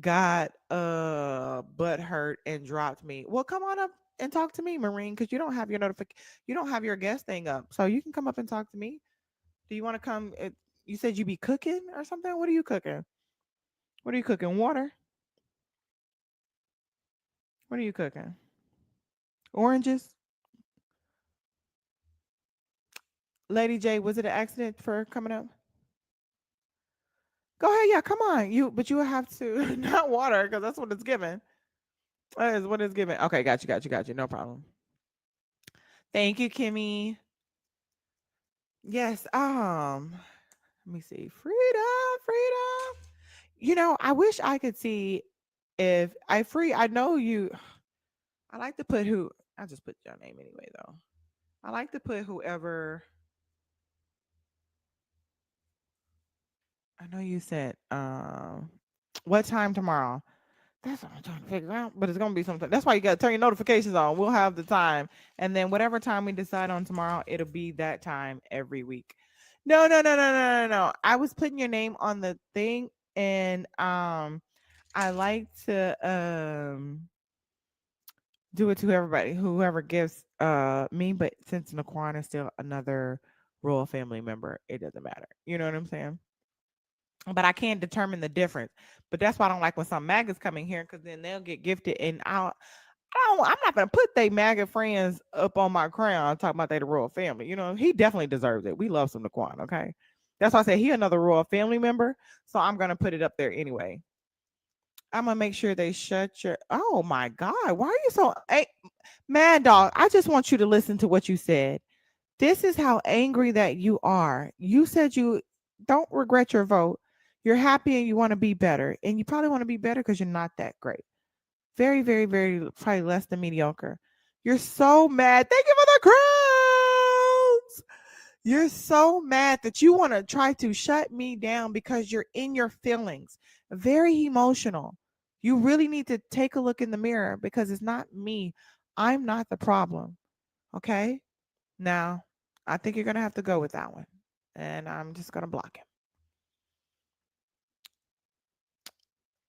got butt hurt and dropped me. Well, come on up and talk to me, Marine, because you don't have your you don't have your guest thing up. So you can come up and talk to me. Do you want to come? You said you be cooking or something? What are you cooking? What are you cooking? Water? What are you cooking? Oranges? Lady J, was it an accident for coming up? Go ahead, yeah, come on. But you have to not water because that's what it's given. That is what it's given. Okay, got you. No problem. Thank you, Kimmy. Yes. Let me see. Freedom. You know, I wish I could see if I know you. I like to put who. I just put your name anyway, though. I like to put whoever. I know you said what time tomorrow? That's what I'm trying to figure out. But it's gonna be something. That's why you gotta turn your notifications on. We'll have the time. And then whatever time we decide on tomorrow, it'll be that time every week. No. I was putting your name on the thing and I like to do it to everybody, whoever gives me, but since Naquan is still another royal family member, it doesn't matter. You know what I'm saying? But I can't determine the difference. But that's why I don't like when some MAGAs coming here because then they'll get gifted, and I'm not gonna put they MAGA friends up on my crown talking about they the royal family. You know, he definitely deserves it. We love some Naquan, okay? That's why I said he another royal family member, so I'm gonna put it up there anyway. I'm gonna make sure they shut your. Oh my God, why are you so? Hey, Mad Dog, I just want you to listen to what you said. This is how angry that you are. You said you don't regret your vote. You're happy and you want to be better. And you probably want to be better because you're not that great. Very, very, very, probably less than mediocre. You're so mad. Thank you for the crowns. You're so mad that you want to try to shut me down because you're in your feelings. Very emotional. You really need to take a look in the mirror because it's not me. I'm not the problem. Okay? Now, I think you're going to have to go with that one. And I'm just going to block him.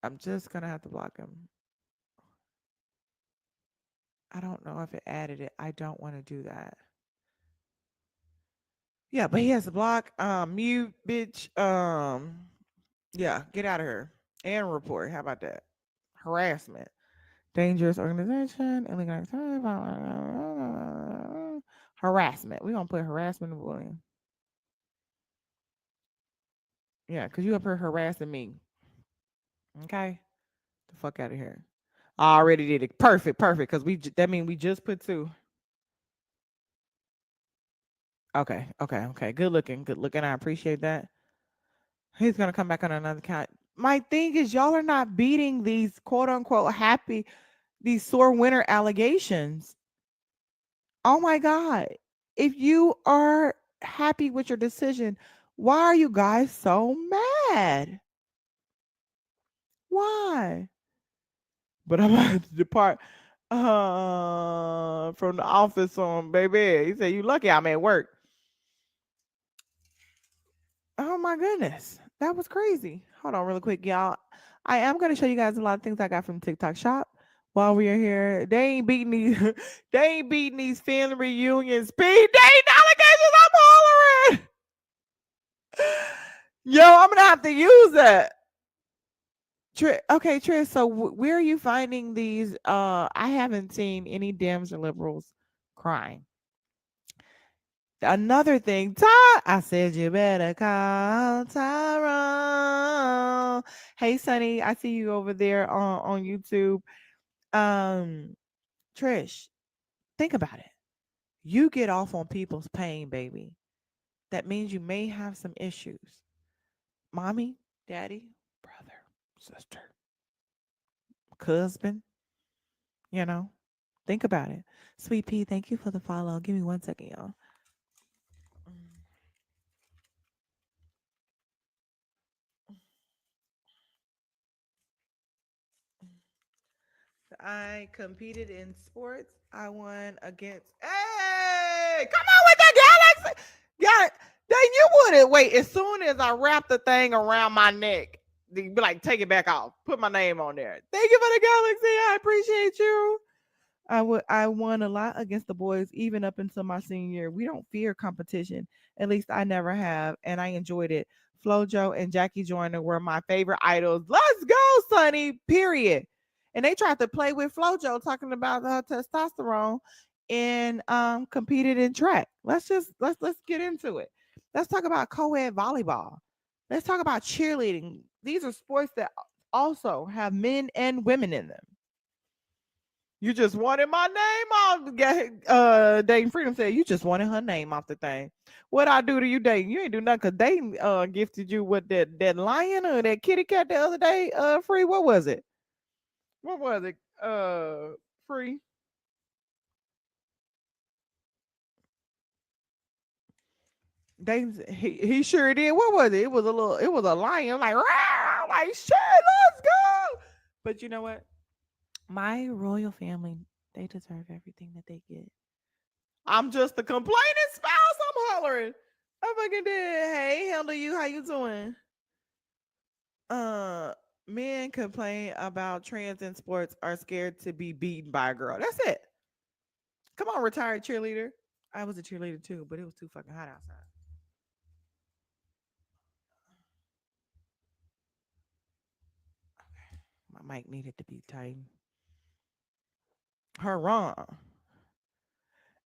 I'm just going to have to block him. I don't know if it added it. I don't want to do that. Yeah, but he has to block, mute, bitch. Yeah, get out of here. And report. How about that? Harassment. Dangerous organization. Illegal harassment. We're going to put harassment and bullying. Yeah, because you up here harassing me. Okay? The fuck out of here. I already did it. Perfect. Because that means we just put 2. Okay. Good looking. I appreciate that. He's gonna come back on another count. My thing is, y'all are not beating these quote unquote these sore winner allegations. Oh my God. If you are happy with your decision, why are you guys so mad? Why? But I'm about to depart from the office on baby. He said, you lucky I'm at work. Oh my goodness. That was crazy. Hold on really quick, y'all. I am going to show you guys a lot of things I got from TikTok Shop while we are here. They ain't beating these family reunions. Speed dating allegations. I'm hollering. Yo, I'm going to have to use that. Okay, Trish, so where are you finding these? I haven't seen any Dems or liberals crying. Another thing, I said you better call Tyrone. Hey, Sonny, I see you over there on YouTube. Um, Trish, think about it. You get off on people's pain, baby. That means you may have some issues. Mommy, daddy, brother, sister, husband, you know. Think about it. Sweet Pea, thank you for the follow. Give me 1 second, y'all. I competed in sports. I won against. Hey, come on with the Galaxy. Yeah, then you wouldn't wait. As soon as I wrap the thing around my neck, they be like, take it back off. Put my name on there. Thank you for the Galaxy. I appreciate you. I won a lot against the boys, even up until my senior year. We don't fear competition. At least I never have, and I enjoyed it. Flojo and Jackie Joyner were my favorite idols. Let's go, Sonny. Period. And they tried to play with Flojo, talking about her testosterone, and competed in track. Let's get into it. Let's talk about co-ed volleyball. Let's talk about cheerleading. These are sports that also have men and women in them. You just wanted my name off. Dayton Freedom said you just wanted her name off the thing. What I do to you, Dayton? You ain't do nothing because Dayton gifted you with that lion or that kitty cat the other day. Free. What was it? What was it? Free. Dayton, he sure did. What was it? It was a lion. Like, "Rawr!" Like, shit, let's go. But you know what? My royal family, they deserve everything that they get. I'm just a complaining spouse. I'm hollering. I fucking did. Hey, handle you. How you doing? Uh, Men complain about trans in sports are scared to be beaten by a girl. That's it. Come on, retired cheerleader. I was a cheerleader too, but it was too fucking hot outside. My mic needed to be tight. Her wrong.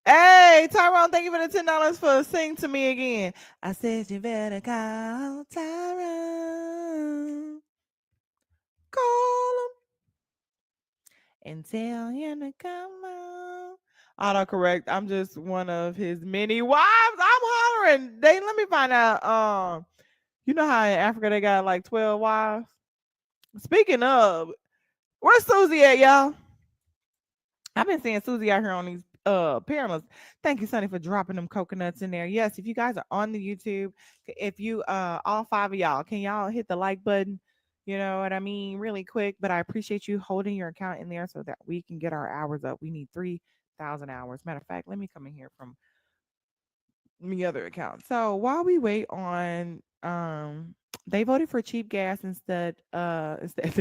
Hey, Tyrone, thank you for the $10 for sing to me again. I said you better call Tyrone. Call him and tell him to come on. Autocorrect. I'm just one of his many wives. I'm hollering. Let me find out. You know how in Africa they got like 12 wives? Speaking of, where's Susie at, y'all? I've been seeing Susie out here on these pyramids. Thank you, Sonny, for dropping them coconuts in there. Yes, if you guys are on the YouTube, if you all 5 of y'all, can y'all hit the like button? You know what I mean? Really quick. But I appreciate you holding your account in there so that we can get our hours up. We need 3,000 hours. Matter of fact, let me come in here from the other account. So while we wait on they voted for cheap gas instead they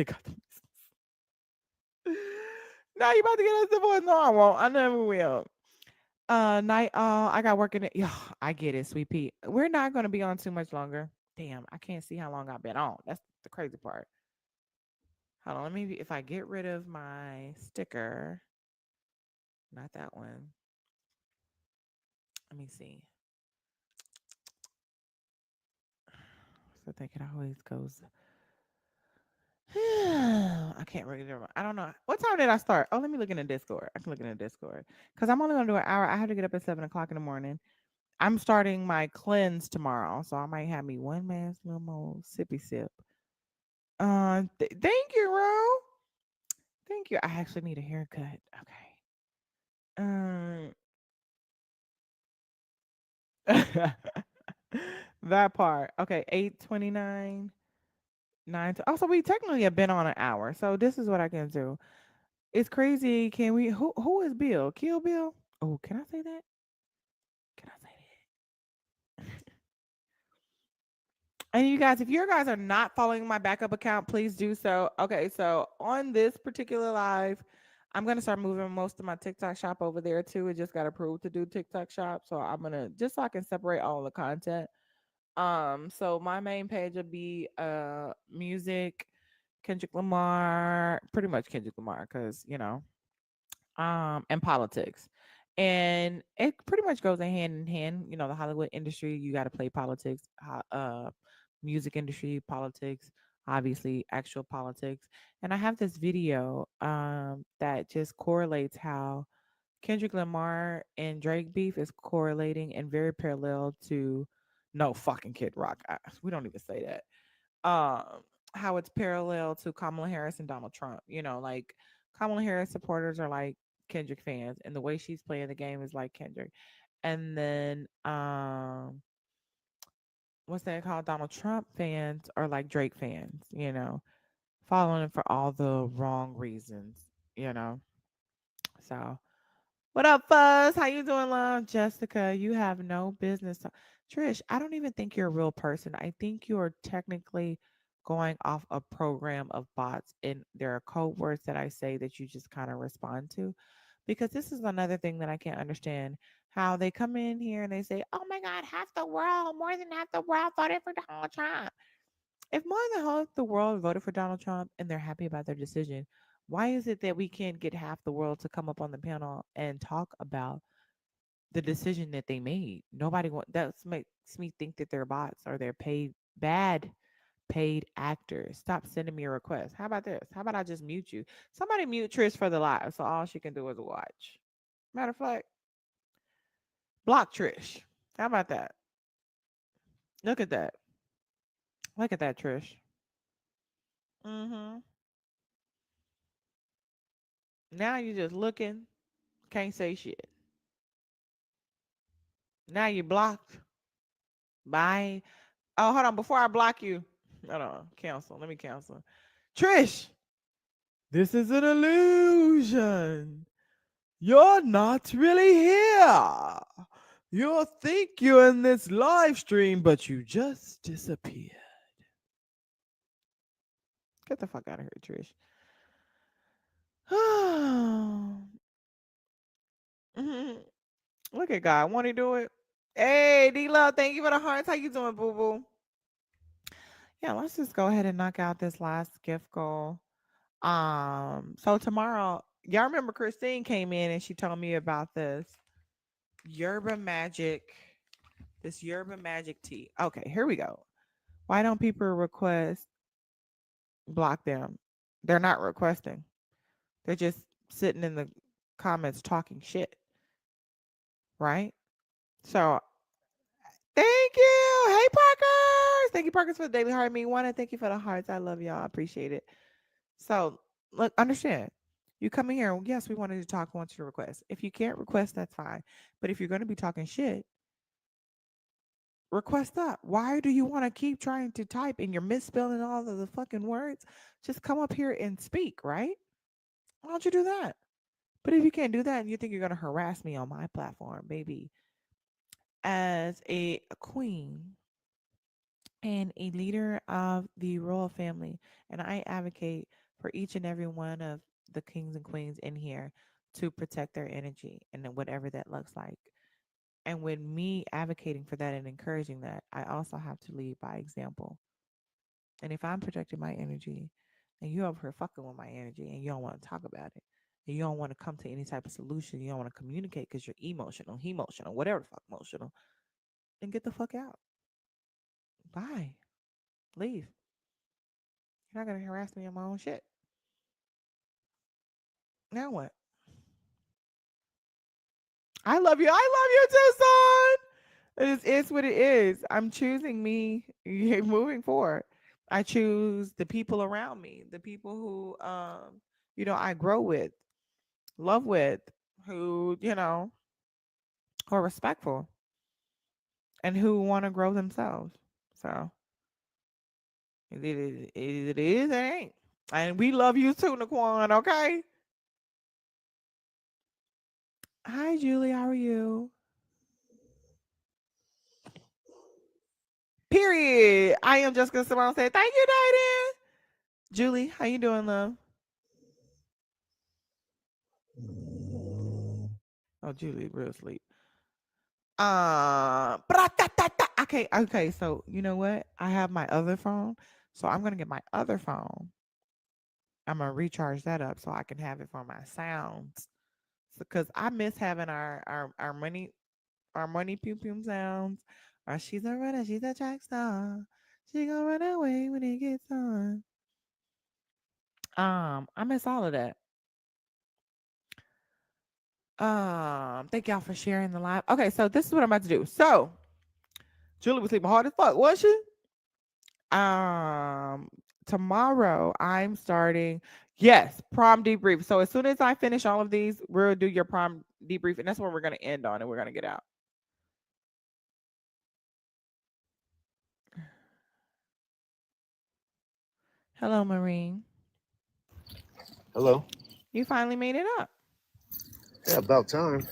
got the now you about to get us divorced? No, I won't. I never will. Night. I got working. Yeah, I get it, Sweet Pea. We're not gonna be on too much longer. Damn, I can't see how long I've been on. That's the crazy part. Hold on. Let me. If I get rid of my sticker, not that one. Let me see. So I think it always goes. I can't really remember. I don't know. What time did I start? Oh, let me look in the Discord. I can look in the Discord because I'm only gonna do an hour. I have to get up at 7 o'clock in the morning. I'm starting my cleanse tomorrow, so I might have me one last little more sippy sip. Thank you, Ro. Thank you. I actually need a haircut. Okay. That part. Okay, 8:29, 9. Also, we technically have been on an hour, so this is what I can do. It's crazy. Can we? Who is Bill? Kill Bill? Oh, can I say that? Can I say that? And you guys, if you guys are not following my backup account, please do so. Okay, so on this particular live, I'm gonna start moving most of my TikTok shop over there too. It just got approved to do TikTok shop, so I'm gonna just so I can separate all the content. So my main page will be music, Kendrick Lamar, pretty much Kendrick Lamar, because and politics. And it pretty much goes hand in hand. You know, the Hollywood industry, you got to play politics, music industry, politics, obviously actual politics. And I have this video that just correlates how Kendrick Lamar and Drake beef is correlating and very parallel to no fucking Kid Rock. We don't even say that. How it's parallel to Kamala Harris and Donald Trump. You know, like Kamala Harris supporters are like Kendrick fans, and the way she's playing the game is like Kendrick. And then what's that called? Donald Trump fans are like Drake fans, you know, following him for all the wrong reasons, you know. So what up, Fuzz? How you doing, love? Jessica, you have no business. Trish, I don't even think you're a real person. I think you're technically going off a program of bots, and there are code words that I say that you just kind of respond to. Because this is another thing that I can't understand. How they come in here and they say, "Oh my God, half the world, more than half the world voted for Donald Trump." If more than half the world voted for Donald Trump and they're happy about their decision, why is it that we can't get half the world to come up on the panel and talk about the decision that they made? Nobody that makes me think that they're bots or they're bad paid actors. Stop sending me a request. How about this? How about I just mute you? Somebody mute Trish for the live, so all she can do is watch. Matter of fact, block Trish. How about that? Look at that. Look at that, Trish. Mm-hmm. Now you just looking, can't say shit. Now you blocked. Bye. Oh, hold on. Before I block you, hold on. Cancel. Let me cancel. Trish, this is an illusion. You're not really here. You think you're in this live stream, but you just disappeared. Get the fuck out of here, Trish. Mhm. Look at God. Want to do it? Hey, D Love, thank you for the hearts. How you doing, boo boo? Yeah, let's just go ahead and knock out this last gift goal. So tomorrow, y'all remember Christine came in and she told me about Yerba Magic, this Yerba Magic tea. Okay, here we go. Why don't people request block them? They're not requesting. They're just sitting in the comments talking shit, right? So thank you. Hey Parkers. Thank you, Parkers, for the daily heart. Me one, and thank you for the hearts. I love y'all. I appreciate it. So look, understand. You come in here, yes, we wanted to talk, want you to request. If you can't request, that's fine. But if you're going to be talking shit, request up. Why do you want to keep trying to type and you're misspelling all of the fucking words? Just come up here and speak, right? Why don't you do that? But if you can't do that and you think you're going to harass me on my platform, baby, as a queen and a leader of the royal family, and I advocate for each and every one of the kings and queens in here to protect their energy and whatever that looks like. And with me advocating for that and encouraging that, I also have to lead by example. And if I'm protecting my energy and you over here fucking with my energy and you don't want to talk about it, and you don't want to come to any type of solution, you don't want to communicate because you're emotional, whatever the fuck emotional, then get the fuck out. Bye. Leave. You're not gonna harass me on my own shit. Now what? I love you. I love you too, son. It is what it is. I'm choosing me moving forward. I choose the people around me, the people who I grow with, love with, who, are respectful and who want to grow themselves. So it is, it ain't. And we love you too, Naquan, okay? Hi, Julie. How are you? Period. I am Jessica Simone. Say thank you, Diane. Julie, how you doing, love? Oh, Julie, real sleep. Okay. So you know what? I have my other phone, so I'm gonna get my other phone. I'm gonna recharge that up so I can have it for my sounds. because I miss having our money pew pew sounds. Or she's a runner, she's a track star. She gonna run away when it gets on. I miss all of that. Thank y'all for sharing the live. Okay, so this is what I'm about to do. So Julie was sleeping hard as fuck, was she? Um, Tomorrow I'm starting. Yes, prom debrief. So as soon as I finish all of these, we'll do your prom debrief, and that's what we're gonna end on, and we're gonna get out. Hello, Marine. Hello. You finally made it up. Yeah, about time.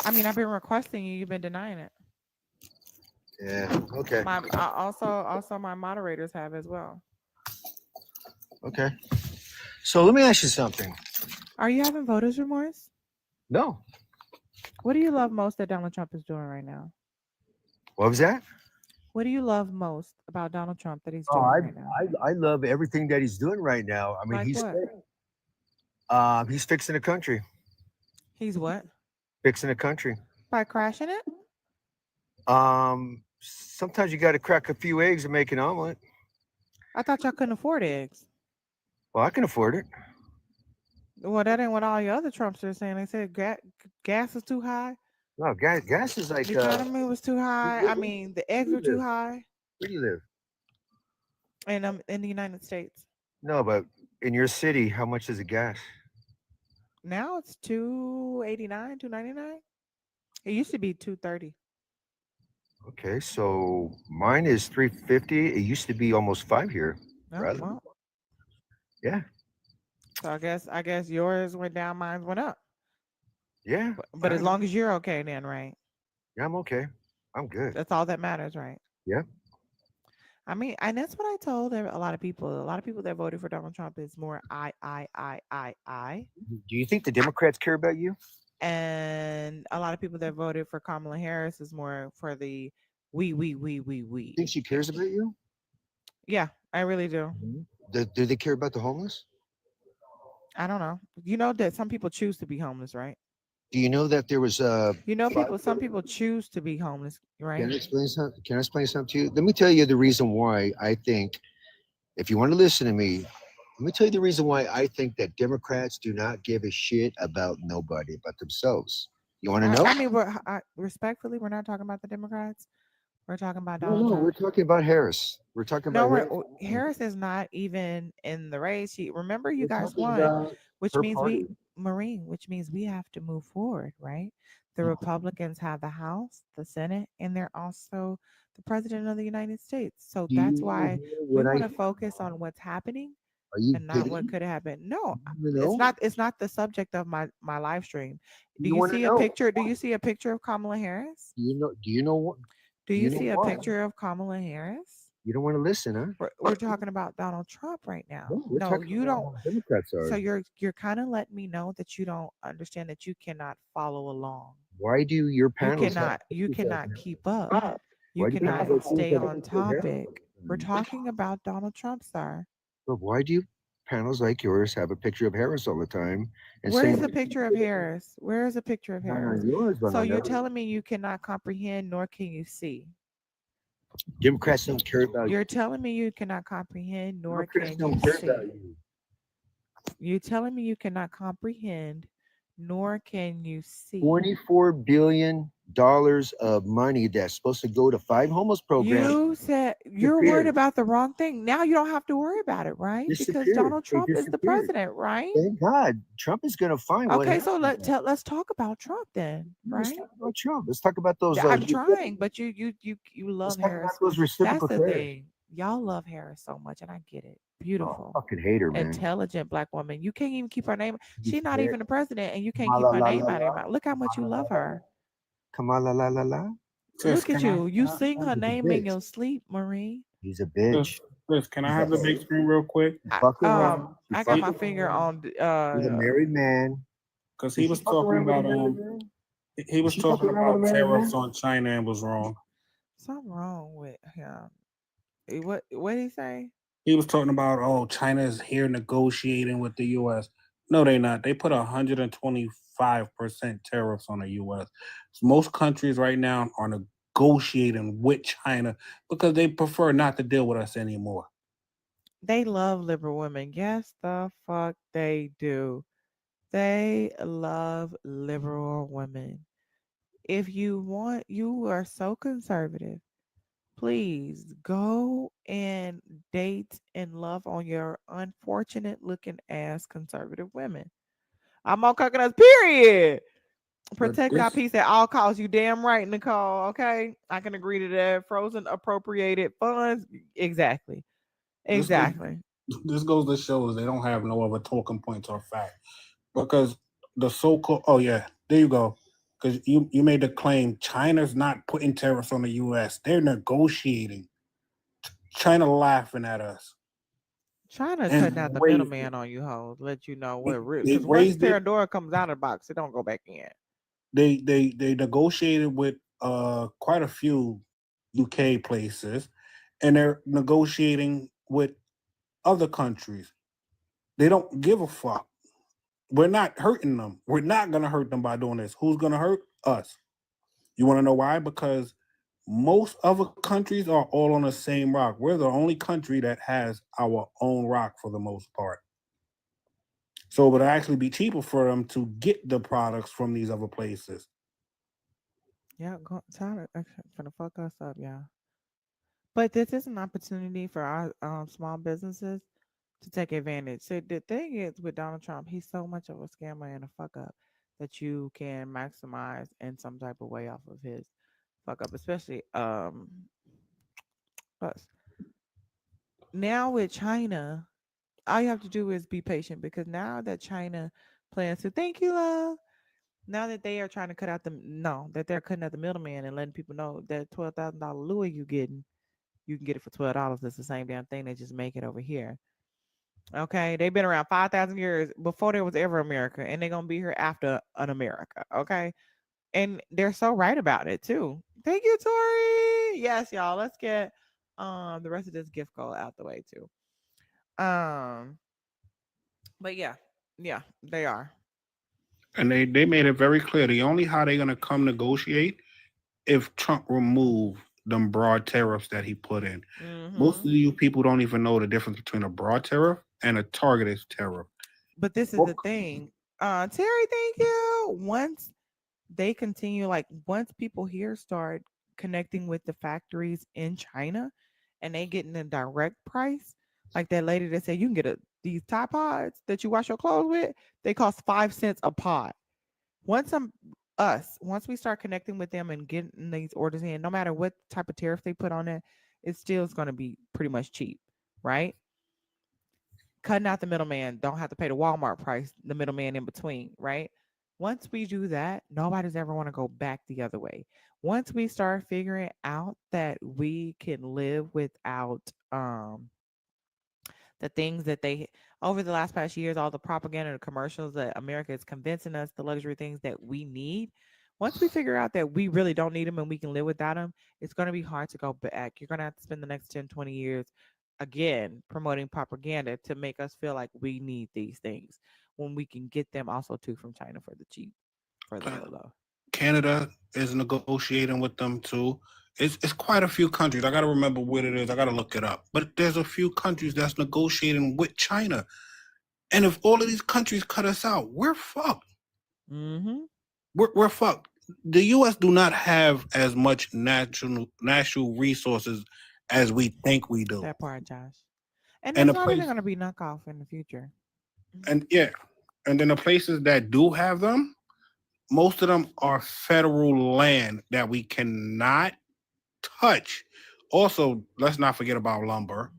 I mean, I've been requesting you. You've been denying it. Yeah. Okay. Also my moderators have as well. Okay. So let me ask you something. Are you having voters remorse? No. What do you love most that Donald Trump is doing right now? What was that? What do you love most about Donald Trump that he's Oh, doing right now? I love everything that he's doing right now. I mean, Like what? He's fixing the country. He's what? Fixing the country. By crashing it? Sometimes you got to crack a few eggs and make an omelet. I thought y'all couldn't afford eggs. Well, I can afford it. Well, that ain't what all your other Trumps are saying. They said gas is too high. No, gas is like. The economy was too high. I mean, the eggs were too high. Where do you live? And I'm in the United States. No, but in your city, how much is the gas? Now it's $2.89, $2.99. It used to be $2.30. Okay, so mine is $3.50. It used to be almost $5 here. Oh, well. Yeah. So I guess yours went down, mine went up. Yeah. But as long as you're okay, then, right? Yeah, I'm okay. I'm good. That's all that matters, right? Yeah. I mean, and that's what I told a lot of people. A lot of people that voted for Donald Trump is more I. Do you think the Democrats care about you? And a lot of people that voted for Kamala Harris is more for the we. Think she cares about you? Yeah, I really do. Do they care about the homeless? I don't know. You know that some people choose to be homeless, right? Do you know that there was some people choose to be homeless, right? Can I explain something to you? Let me tell you the reason why I think, if you want to listen to me, let me tell you the reason why I think that Democrats do not give a shit about nobody but themselves. You want to know? I mean, respectfully, we're not talking about the Democrats. We're talking about Donald No, Trump. we're talking about Harris. We're talking about Harris is not even in the race. Remember, you guys won, which means which means we have to move forward, right? The Republicans have the House, the Senate, and they're also the President of the United States. So that's why we want to focus on what's happening and not what could happen. No, it's not the subject of my live stream. Do you see a picture? Do you see a picture of Kamala Harris? Do you know what? Do you see a picture of Kamala Harris? You don't want to listen, huh? We're talking about Donald Trump right now. No, you don't. Democrats are. So you're kind of letting me know that you don't understand that you cannot follow along. Why do your panels? You cannot keep up. You cannot stay on topic. We're talking about Donald Trump, sir. But why do you panels like yours have a picture of Harris all the time? And where's the picture of Harris? Where is a picture of Harris? So you're telling me you cannot comprehend nor can you see. Democrats don't care about you. You're telling me you cannot comprehend nor can you see. You're telling me you cannot comprehend nor can you see. $24 billion of money that's supposed to go to 5 homeless programs. You said you're worried about the wrong thing. Now you don't have to worry about it, right? Because Donald Trump is the president, right? Thank God. Trump is going to find Okay, so let's talk about Trump then, right? Let's talk about Trump. Let's talk about those. I'm trying, but you love Harris. Those reciprocal That's the thing. Y'all love Harris so much, and I get it. Beautiful, fucking hater, man. Intelligent black woman. You can't even keep her name. She's not even the president, and you can't keep her name out of your mouth. Look how much you love her. Kamala la la la. Look at you. You sing her name in your sleep, Marie. He's a bitch. Chris, can I have the big screen real quick? I got my finger on he's a married man. Because he was talking about tariffs on China and was wrong. Something wrong with him. What did he say? He was talking about, China is here negotiating with the U.S. No, they not. They put 125% tariffs on the U.S. Most countries right now are negotiating with China because they prefer not to deal with us anymore. They love liberal women. Yes, the fuck they do. They love liberal women. If you are so conservative, please go and date and love on your unfortunate looking ass conservative women. I'm on coconuts, period. But Protect our this peace at all costs. You damn right, Nicole. Okay. I can agree to that. Frozen appropriated funds. Exactly. this goes Exactly. this goes to show is they don't have no other talking points or fact because the so-called there you go because you made the claim China's not putting tariffs on the U.S. They're negotiating. China laughing at us China and cutting out the raised middleman on you hoes. Let you know what real they because once raised it. Pandora comes out of the box, it don't go back in. They negotiated with quite a few UK places, and they're negotiating with other countries. They don't give a fuck. We're not hurting them. We're not gonna hurt them by doing this. Who's gonna hurt us? You want to know why? Because most other countries are all on the same rock. We're the only country that has our own rock for the most part. So it would actually be cheaper for them to get the products from these other places. Yeah, China gonna fuck us up, yeah. But this is an opportunity for our small businesses to take advantage. So the thing is with Donald Trump, he's so much of a scammer and a fuck up that you can maximize in some type of way off of his fuck up, especially us. Now with China, all you have to do is be patient because now that China plans to thank you, love. Now that they are trying to cut out the no, that they're cutting out the middleman and letting people know that $12,000 Louis you getting, you can get it for $12. It's the same damn thing. They just make it over here. Okay, they've been around 5,000 years before there was ever America, and they're gonna be here after an America. Okay, and they're so right about it too. Thank you, Tori. Yes, y'all. Let's get the rest of this gift goal out the way too. Um, but yeah, yeah, they are. And they made it very clear the only how they're gonna come negotiate if Trump remove them broad tariffs that he put in. Most of Mm-hmm. you people don't even know the difference between a broad tariff and a targeted tariff. But this is the thing. Terry, thank you. Once they continue, like once people here start connecting with the factories in China and they getting a direct price, like that lady that said you can get these Tide Pods that you wash your clothes with, they cost 5 cents a pod. Once once we start connecting with them and getting these orders in, no matter what type of tariff they put on it, it still is going to be pretty much cheap, right? Cutting out the middleman, don't have to pay the Walmart price, the middleman in between, right? Once we do that, nobody's ever want to go back the other way. Once we start figuring out that we can live without the things that they over the last past years, all the propaganda and commercials that America is convincing us the luxury things that we need. Once we figure out that we really don't need them and we can live without them, it's going to be hard to go back. You're going to have to spend the next 10, 20 years again promoting propaganda to make us feel like we need these things when we can get them also too from China for the cheap, for the low low. Canada is negotiating with them too. It's quite a few countries. I got to remember what it is. I got to look it up. But there's a few countries that's negotiating with China. And if all of these countries cut us out, we're fucked. Mm-hmm. We're fucked. The U.S. do not have as much natural resources as we think we do. That part, Josh. And And it's the not even place, going to be knockoff in the future. and yeah, and then the places that do have them, most of them are federal land that we cannot touch. Also, let's not forget about lumber.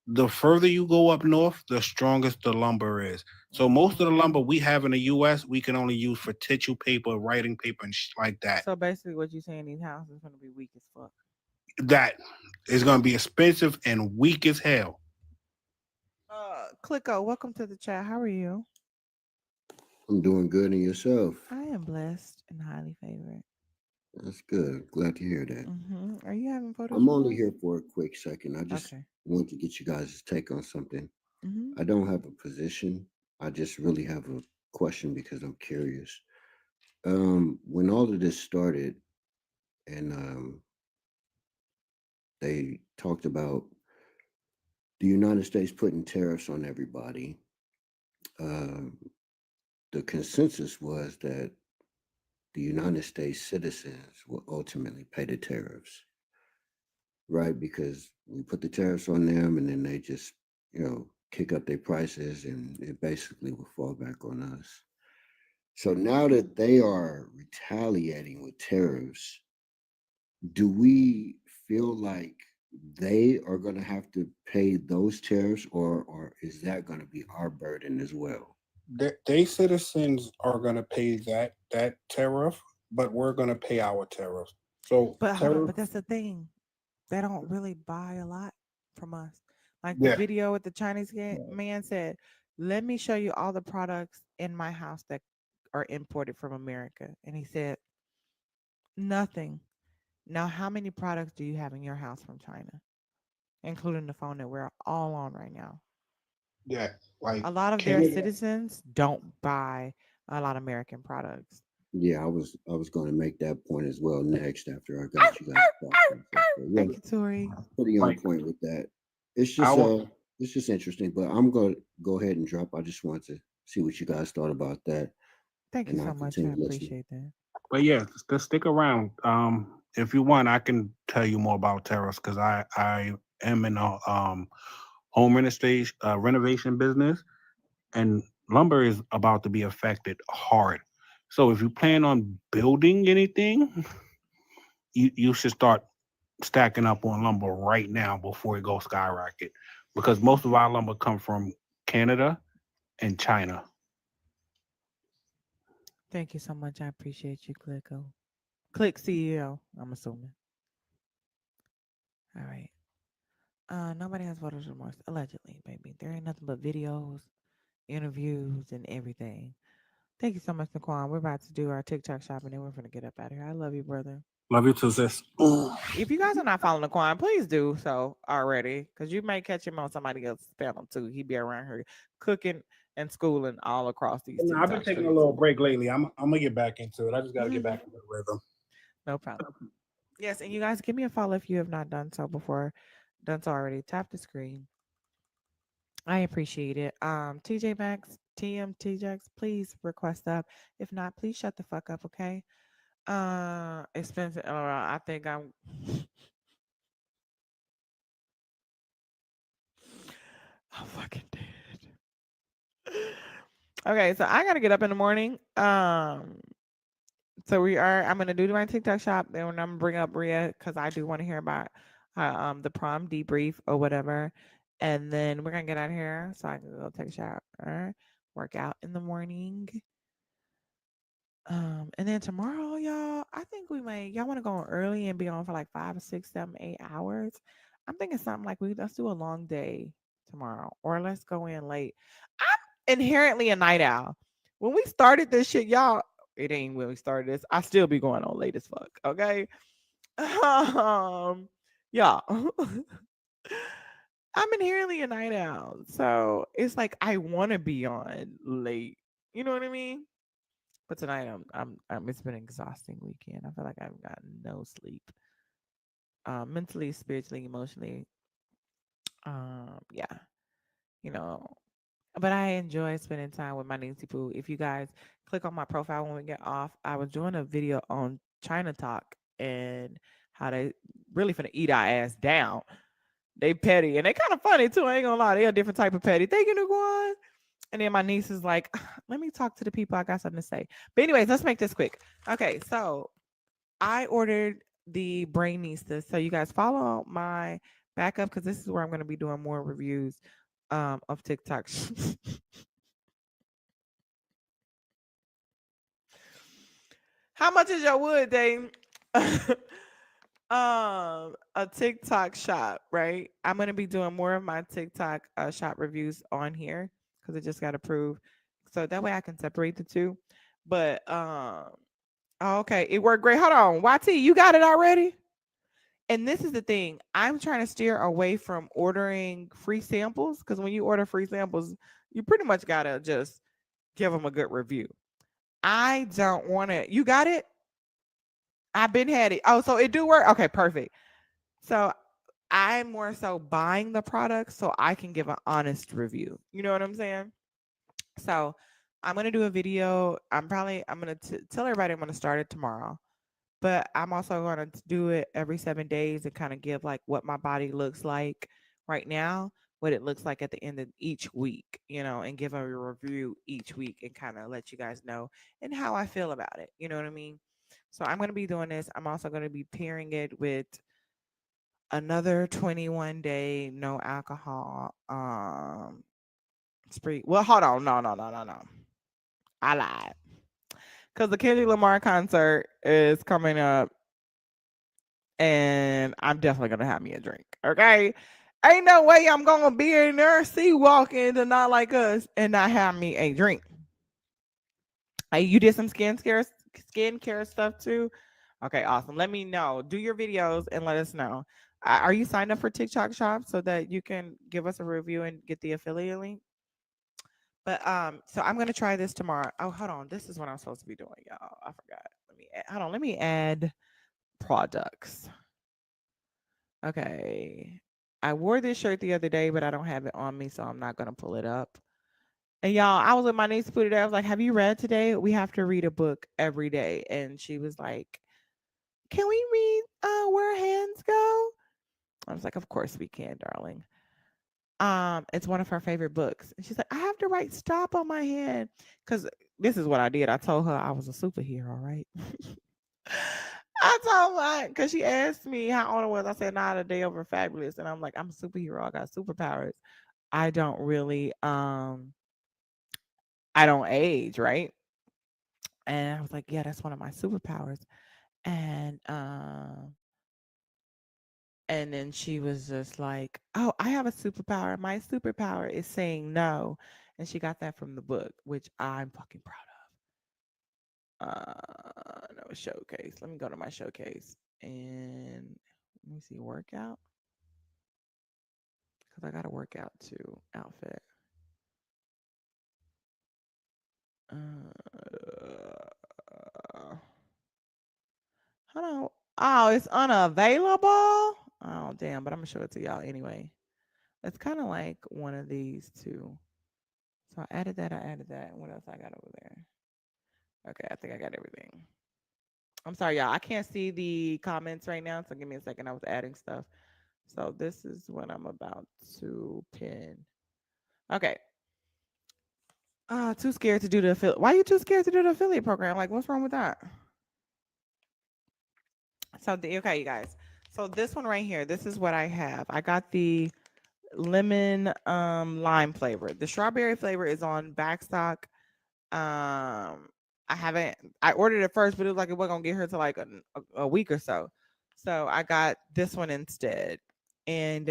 The further you go up north, the strongest the lumber is. So most of the lumber we have in the U.S. we can only use for tissue paper, writing paper, and like that. So basically, what you're saying, these houses are going to be weak as fuck. That is going to be expensive and weak as hell. Clicko, welcome to the chat. How are you? I'm doing good, and yourself? I am blessed and highly favored. That's good. Glad to hear that. Are you having photos I'm from only us? here for a quick second. I just Okay. want to get you guys' take on something. Mm-hmm. I don't have a position. I just really have a question because I'm curious. When all of this started, and they talked about the United States putting tariffs on everybody, um, the consensus was that the United States citizens will ultimately pay the tariffs, right? Because we put the tariffs on them and then they just, kick up their prices and it basically will fall back on us. So now that they are retaliating with tariffs, do we feel like they are going to have to pay those tariffs, or is that going to be our burden as well? They citizens are gonna pay that tariff, but we're gonna pay our tariff. So But hold on, tariff, but that's the thing. They don't really buy a lot from us. Like the yeah, video with the Chinese man said, "Let me show you all the products in my house that are imported from America." And he said, "Nothing." Now, how many products do you have in your house from China, including the phone that we're all on right now? yeah, like A lot of their Canada. citizens don't buy a lot of American products. Yeah, I was going to make that point as well next after I got you guys talking. So, yeah, Thank you, Tori. pretty on Like point with that. It's just our it's just interesting, but I'm going to go ahead and drop. I just want to see what you guys thought about that, Thank you and so I'll much. I continue listening. appreciate that. But yeah, just stick around. If you want, I can tell you more about tariffs because I am in a home renovation business, and lumber is about to be affected hard. So if you plan on building anything, you should start stacking up on lumber right now before it goes skyrocket, because most of our lumber come from Canada and China. Thank you so much. I appreciate you, Clicko. Click CEO, I'm assuming. All right. Nobody has photos remorse. Allegedly, baby. There ain't nothing but videos, interviews, and everything. Thank you so much, Naquan. We're about to do our TikTok shop and then we're gonna get up out of here. I love you, brother. Love you too, sis. If you guys are not following Naquan, please do so already. Because you may catch him on somebody else's panel too. He be around here cooking and schooling all across these I've been TikTok taking a streets. little break lately. I'm gonna get back into it. I just got to get Mhm. back into the rhythm. No problem. Yes, and you guys give me a follow if you have not done so before. Done so already. Tap the screen. I appreciate it. TJ Maxx, TM TJX, please request up. If not, please shut the fuck up, okay? Expensive. I think I'm I'm fucking dead. Okay, so I gotta get up in the morning. So I'm gonna do my TikTok shop. Then I'm gonna bring up Bria because I do want to hear about the prom debrief or whatever. And then we're gonna get out of here so I can go take a shower, work out in the morning. And then tomorrow, y'all, I think y'all want to go on early and be on for like 5, 6, 7, 8 hours. I'm thinking something like let's do a long day tomorrow, or let's go in late. I'm inherently a night owl. When we started this shit, y'all, it ain't when we started this. I still be going on late as fuck. Okay. Yeah. I'm inherently a night owl. So it's like I want to be on late. You know what I mean? But tonight it's been an exhausting weekend. I feel like I've gotten no sleep. Mentally, spiritually, emotionally. Yeah, you know. But I enjoy spending time with my Nancy Poo. If you guys click on my profile when we get off, I was doing a video on China Talk and how they really finna eat our ass down. They petty and they kind of funny too. I ain't gonna lie, they a different type of petty. Thank you, Nguyen. And then my niece is like, let me talk to the people. I got something to say. But anyways, let's make this quick. Okay, so I ordered the brainistas. So you guys follow my backup because this is where I'm going to be doing more reviews of TikTok. How much is your wood, Dave? A TikTok shop, right? I'm going to be doing more of my TikTok shop reviews on here because it just got approved. So that way I can separate the two. But okay, it worked great. Hold on, YT, you got it already? And this is the thing. I'm trying to steer away from ordering free samples because when you order free samples, You pretty much gotta just give them a good review. I don't want to. You got it? I've been had it. Oh, so it do work? Okay, perfect. So I'm more so buying the product so I can give an honest review. You know what I'm saying? So I'm gonna do a video. I'm gonna tell everybody I'm gonna start it tomorrow. But I'm also gonna do it every 7 days and kind of give like what my body looks like right now, what it looks like at the end of each week, and give a review each week and kind of let you guys know and how I feel about it. You know what I mean? So I'm gonna be doing this. I'm also gonna be pairing it with another 21-day no alcohol spree. Well, hold on. No. I lied. Because the Kendrick Lamar concert is coming up and I'm definitely going to have me a drink. Okay. Ain't no way I'm going to be in there, see walking to Not Like Us and not have me a drink. Hey, you did some skincare stuff too? Okay, awesome. Let me know. Do your videos and let us know. Are you signed up for TikTok Shop so that you can give us a review and get the affiliate link? But so I'm gonna try this tomorrow. Oh, hold on. This is what I'm supposed to be doing, y'all. I forgot. Hold on. Let me add products. Okay. I wore this shirt the other day, but I don't have it on me, so I'm not gonna pull it up. And y'all, I was with my niece put it there. I was like, "Have you read today? We have to read a book every day." And she was like, "Can we read Where Hands Go?" I was like, "Of course we can, darling." It's one of her favorite books. And she's like, "I have to write stop on my hand." Because this is what I did. I told her I was a superhero, right? I told her because she asked me how old I was. I said, "Not a day over fabulous." And I'm like, "I'm a superhero. I got superpowers. I don't really I don't age, right?" And I was like, "Yeah, that's one of my superpowers." And and then she was just like, "Oh, I have a superpower. My superpower is saying no." And she got that from the book, which I'm fucking proud of. No showcase. Let me go to my showcase and let me see workout because I got a workout too outfit. Hold on. Oh, it's unavailable. Oh, damn! But I'm gonna show it to y'all anyway. It's kind of like one of these two. So I added that. What else I got over there? Okay, I think I got everything. I'm sorry, y'all. I can't see the comments right now, so give me a second. I was adding stuff. So this is what I'm about to pin. Okay. Too scared to do the affiliate. Why are you too scared to do the affiliate program? Like, what's wrong with that? So okay, you guys. So this one right here, this is what I have. I got the lemon lime flavor. The strawberry flavor is on backstock. I ordered it first, but it was like it wasn't gonna get here to like a week or so. So I got this one instead. And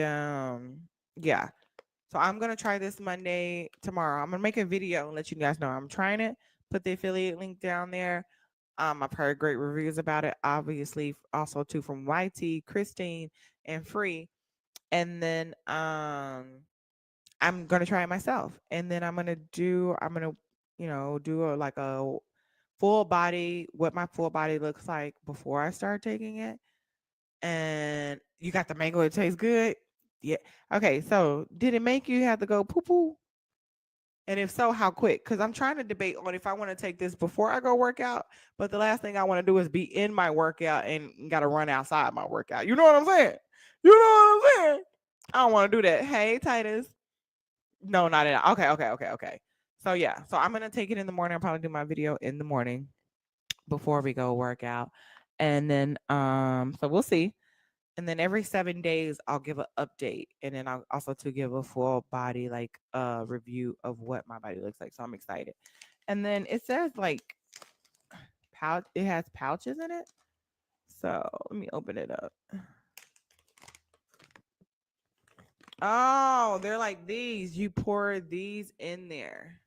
yeah. So I'm gonna try this Monday tomorrow. I'm gonna make a video and let you guys know I'm trying it. Put the affiliate link down there. I've heard great reviews about it. Obviously, also too from YT, Christine, and Free. And then I'm gonna try it myself. And then I'm gonna do like a full body, what my full body looks like before I start taking it. And you got the mango, it tastes good. Yeah. Okay, so did it make you have to go poo poo? And if so, how quick? Because I'm trying to debate on if I want to take this before I go work out. But the last thing I want to do is be in my workout and got to run outside my workout. You know what I'm saying? You know what I'm saying? I don't want to do that. Hey, Titus. No, not at all. Okay. So yeah, so I'm gonna take it in the morning. I'll probably do my video in the morning before we go work out. And then so we'll see. And then every 7 days I'll give an update. And then I'll also to give a full body like review of what my body looks like. So I'm excited. And then it says like pouch, it has pouches in it. So let me open it up. Oh, they're like these. You pour these in there.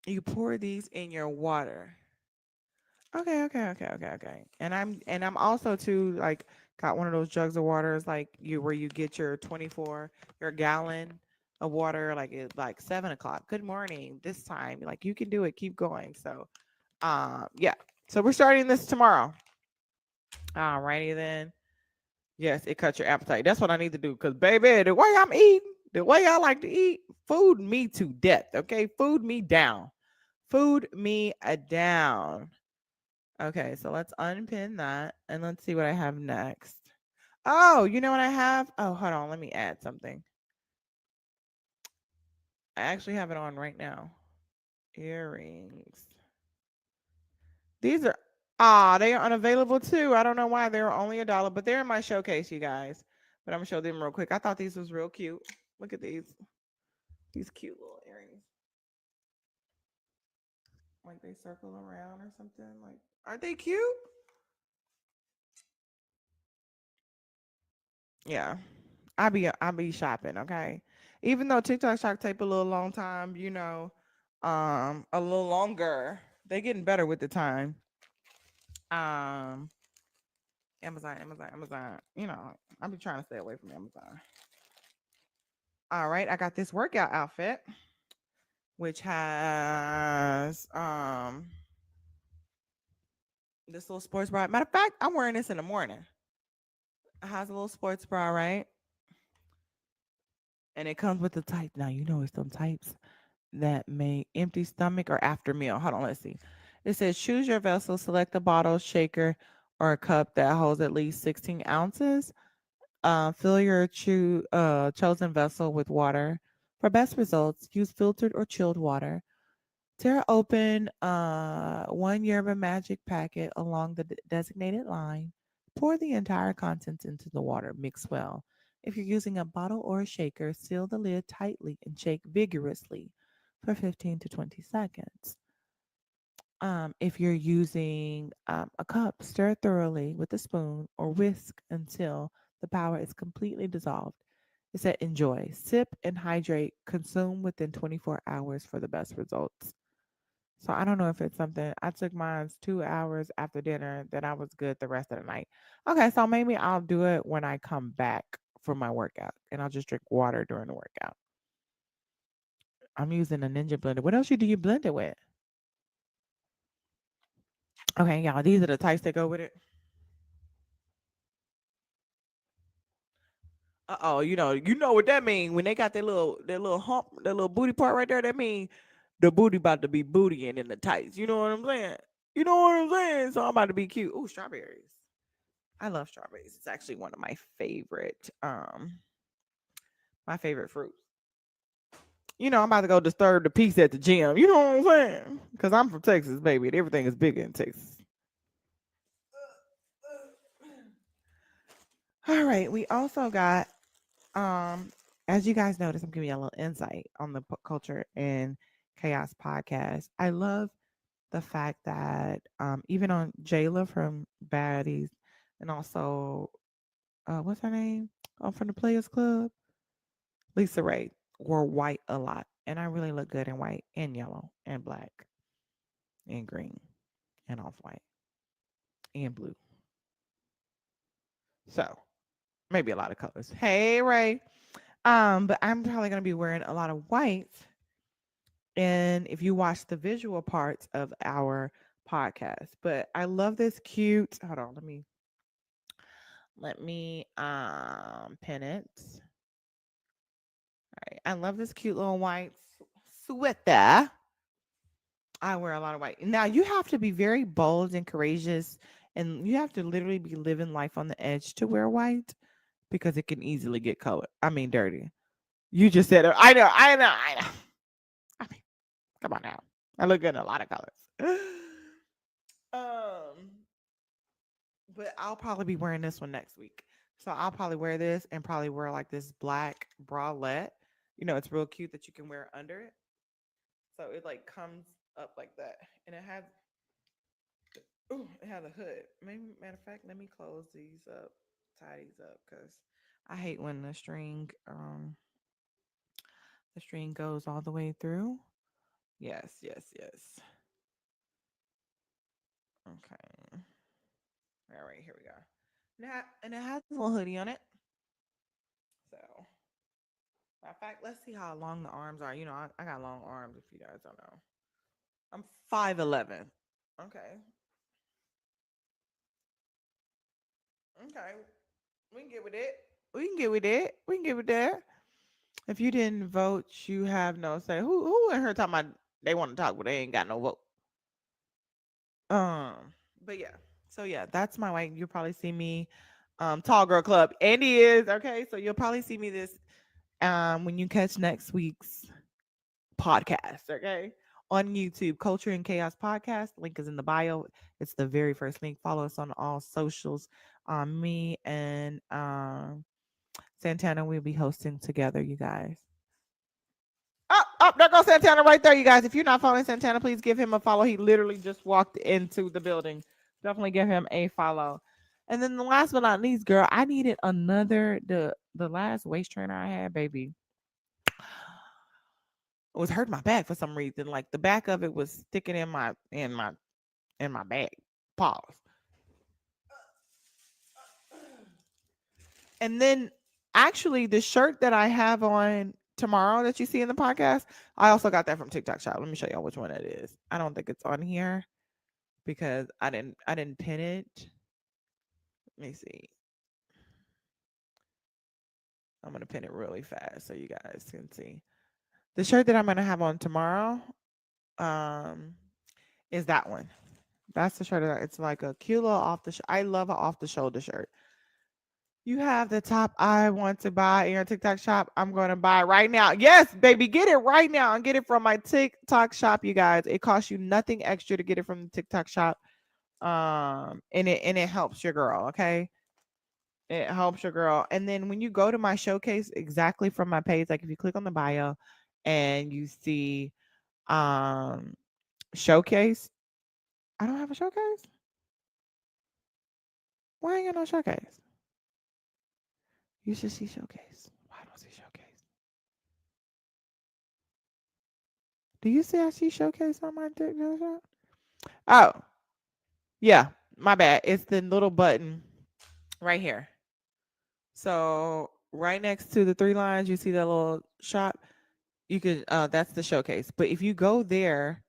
You pour these in your water. Okay. And I'm also too like got one of those jugs of waters like you where you get your 24 your gallon of water like it's like 7 o'clock. Good morning. This time, like you can do it. Keep going. So, yeah. So we're starting this tomorrow. Alrighty then. Yes, it cuts your appetite. That's what I need to do. Cause baby, the way I'm eating, the way I like to eat, food me to death. Okay, food me down. Food me down. Okay, so let's unpin that and let's see what I have next. Oh, you know what I have? Oh, hold on. Let me add something. I actually have it on right now. Earrings. These are they are unavailable too. I don't know why they're only $1, but they're in my showcase, you guys. But I'm gonna show them real quick. I thought these was real cute. Look at these cute little earrings. Like they circle around or something. Like, aren't they cute? Yeah. I be shopping, okay? Even though TikTok shop take a little long time, a little longer. They getting better with the time. Um, Amazon. I be trying to stay away from Amazon. All right, I got this workout outfit, which has this little sports bra. Matter of fact, I'm wearing this in the morning. It has a little sports bra, right? And it comes with the type. Now you know it's some types that make empty stomach or after meal. Hold on, let's see. It says choose your vessel, select a bottle, shaker, or a cup that holds at least 16 ounces. Fill your chosen vessel with water. For best results, use filtered or chilled water. Tear open 1 yerba magic packet along the designated line. Pour the entire contents into the water. Mix well. If you're using a bottle or a shaker, seal the lid tightly and shake vigorously for 15 to 20 seconds. If you're using a cup, stir thoroughly with a spoon or whisk until the powder is completely dissolved. It said enjoy, sip and hydrate, consume within 24 hours for the best results. So I don't know if it's something I took mine 2 hours after dinner, then I was good the rest of the night. Okay, so maybe I'll do it when I come back for my workout and I'll just drink water during the workout. I'm using a ninja blender. What else do you blend it with? Okay, y'all, these are the types that go with it. Uh-oh, you know what that mean when they got their little hump, their little booty part right there. That mean the booty about to be bootying in the tights. You know what I'm saying? You know what I'm saying? So I'm about to be cute. Ooh, strawberries. I love strawberries. It's actually one of my favorite fruits. I'm about to go disturb the peace at the gym. You know what I'm saying? Because I'm from Texas, baby, and everything is bigger in Texas. All right, we also got as you guys notice, I'm giving you a little insight on the culture and chaos podcast. I love the fact that even on Jayla from Baddies and also what's her name? From the Players Club, Lisa Ray wore white a lot. And I really look good in white and yellow and black and green and off white and blue. So maybe a lot of colors. Hey Ray. But I'm probably gonna be wearing a lot of white. And if you watch the visual parts of our podcast, but I love this cute. Hold on, let me pin it. All right, I love this cute little white sweater. I wear a lot of white. Now you have to be very bold and courageous, and you have to literally be living life on the edge to wear white because it can easily get colored. I mean, dirty. You just said it. I know. I mean, come on now. I look good in a lot of colors. Um, but I'll probably be wearing this one next week. So I'll probably wear this and probably wear like this black bralette. It's real cute that you can wear under it. So it like comes up like that, and it has a hood. Maybe matter of fact, let me close these up, tie these up, because I hate when the string goes all the way through. Yes, yes, yes. Okay. All right, here we go. Now, and it has a little hoodie on it. So In fact, let's see how long the arms are. You know, I got long arms. If you guys don't know, I'm 5'11". Okay. Okay. We can get with it. We can get with it. We can get with that. If you didn't vote, you have no say. Who in here talking about they want to talk, but they ain't got no vote? Um, but yeah. So yeah, that's my way. You'll probably see me, Tall Girl Club. Andy is okay. So you'll probably see me this when you catch next week's podcast. Okay. On YouTube, Culture and Chaos Podcast. Link is in the bio. It's the very first link. Follow us on all socials. Me and Santana will be hosting together, you guys. Oh, there goes Santana right there, you guys. If you're not following Santana, please give him a follow. He literally just walked into the building. Definitely give him a follow. And then the last but not least, girl, I needed another the last waist trainer I had, baby. It was hurting my back for some reason. Like the back of it was sticking in my back. Pause. And then actually the shirt that I have on tomorrow that you see in the podcast, I also got that from TikTok Shop. Let me show y'all which one it is. I don't think it's on here because I didn't pin it. Let me see. I'm gonna pin it really fast so you guys can see. The shirt that I'm gonna have on tomorrow is that one. That's the shirt. It's like a cute little off the. I love an off the shoulder shirt. You have the top I want to buy in your TikTok shop. I'm going to buy it right now. Yes, baby, get it right now and get it from my TikTok shop, you guys. It costs you nothing extra to get it from the TikTok shop. And it helps your girl, okay? It helps your girl. And then when you go to my showcase exactly from my page, like if you click on the bio and you see showcase, I don't have a showcase. Why ain't got no showcase? You should see showcase. Why don't I see showcase? Do you see I see showcase on my TikTok shop? Oh, yeah, my bad. It's the little button right here. So right next to the three lines, you see that little shop. You can that's the showcase. But if you go there,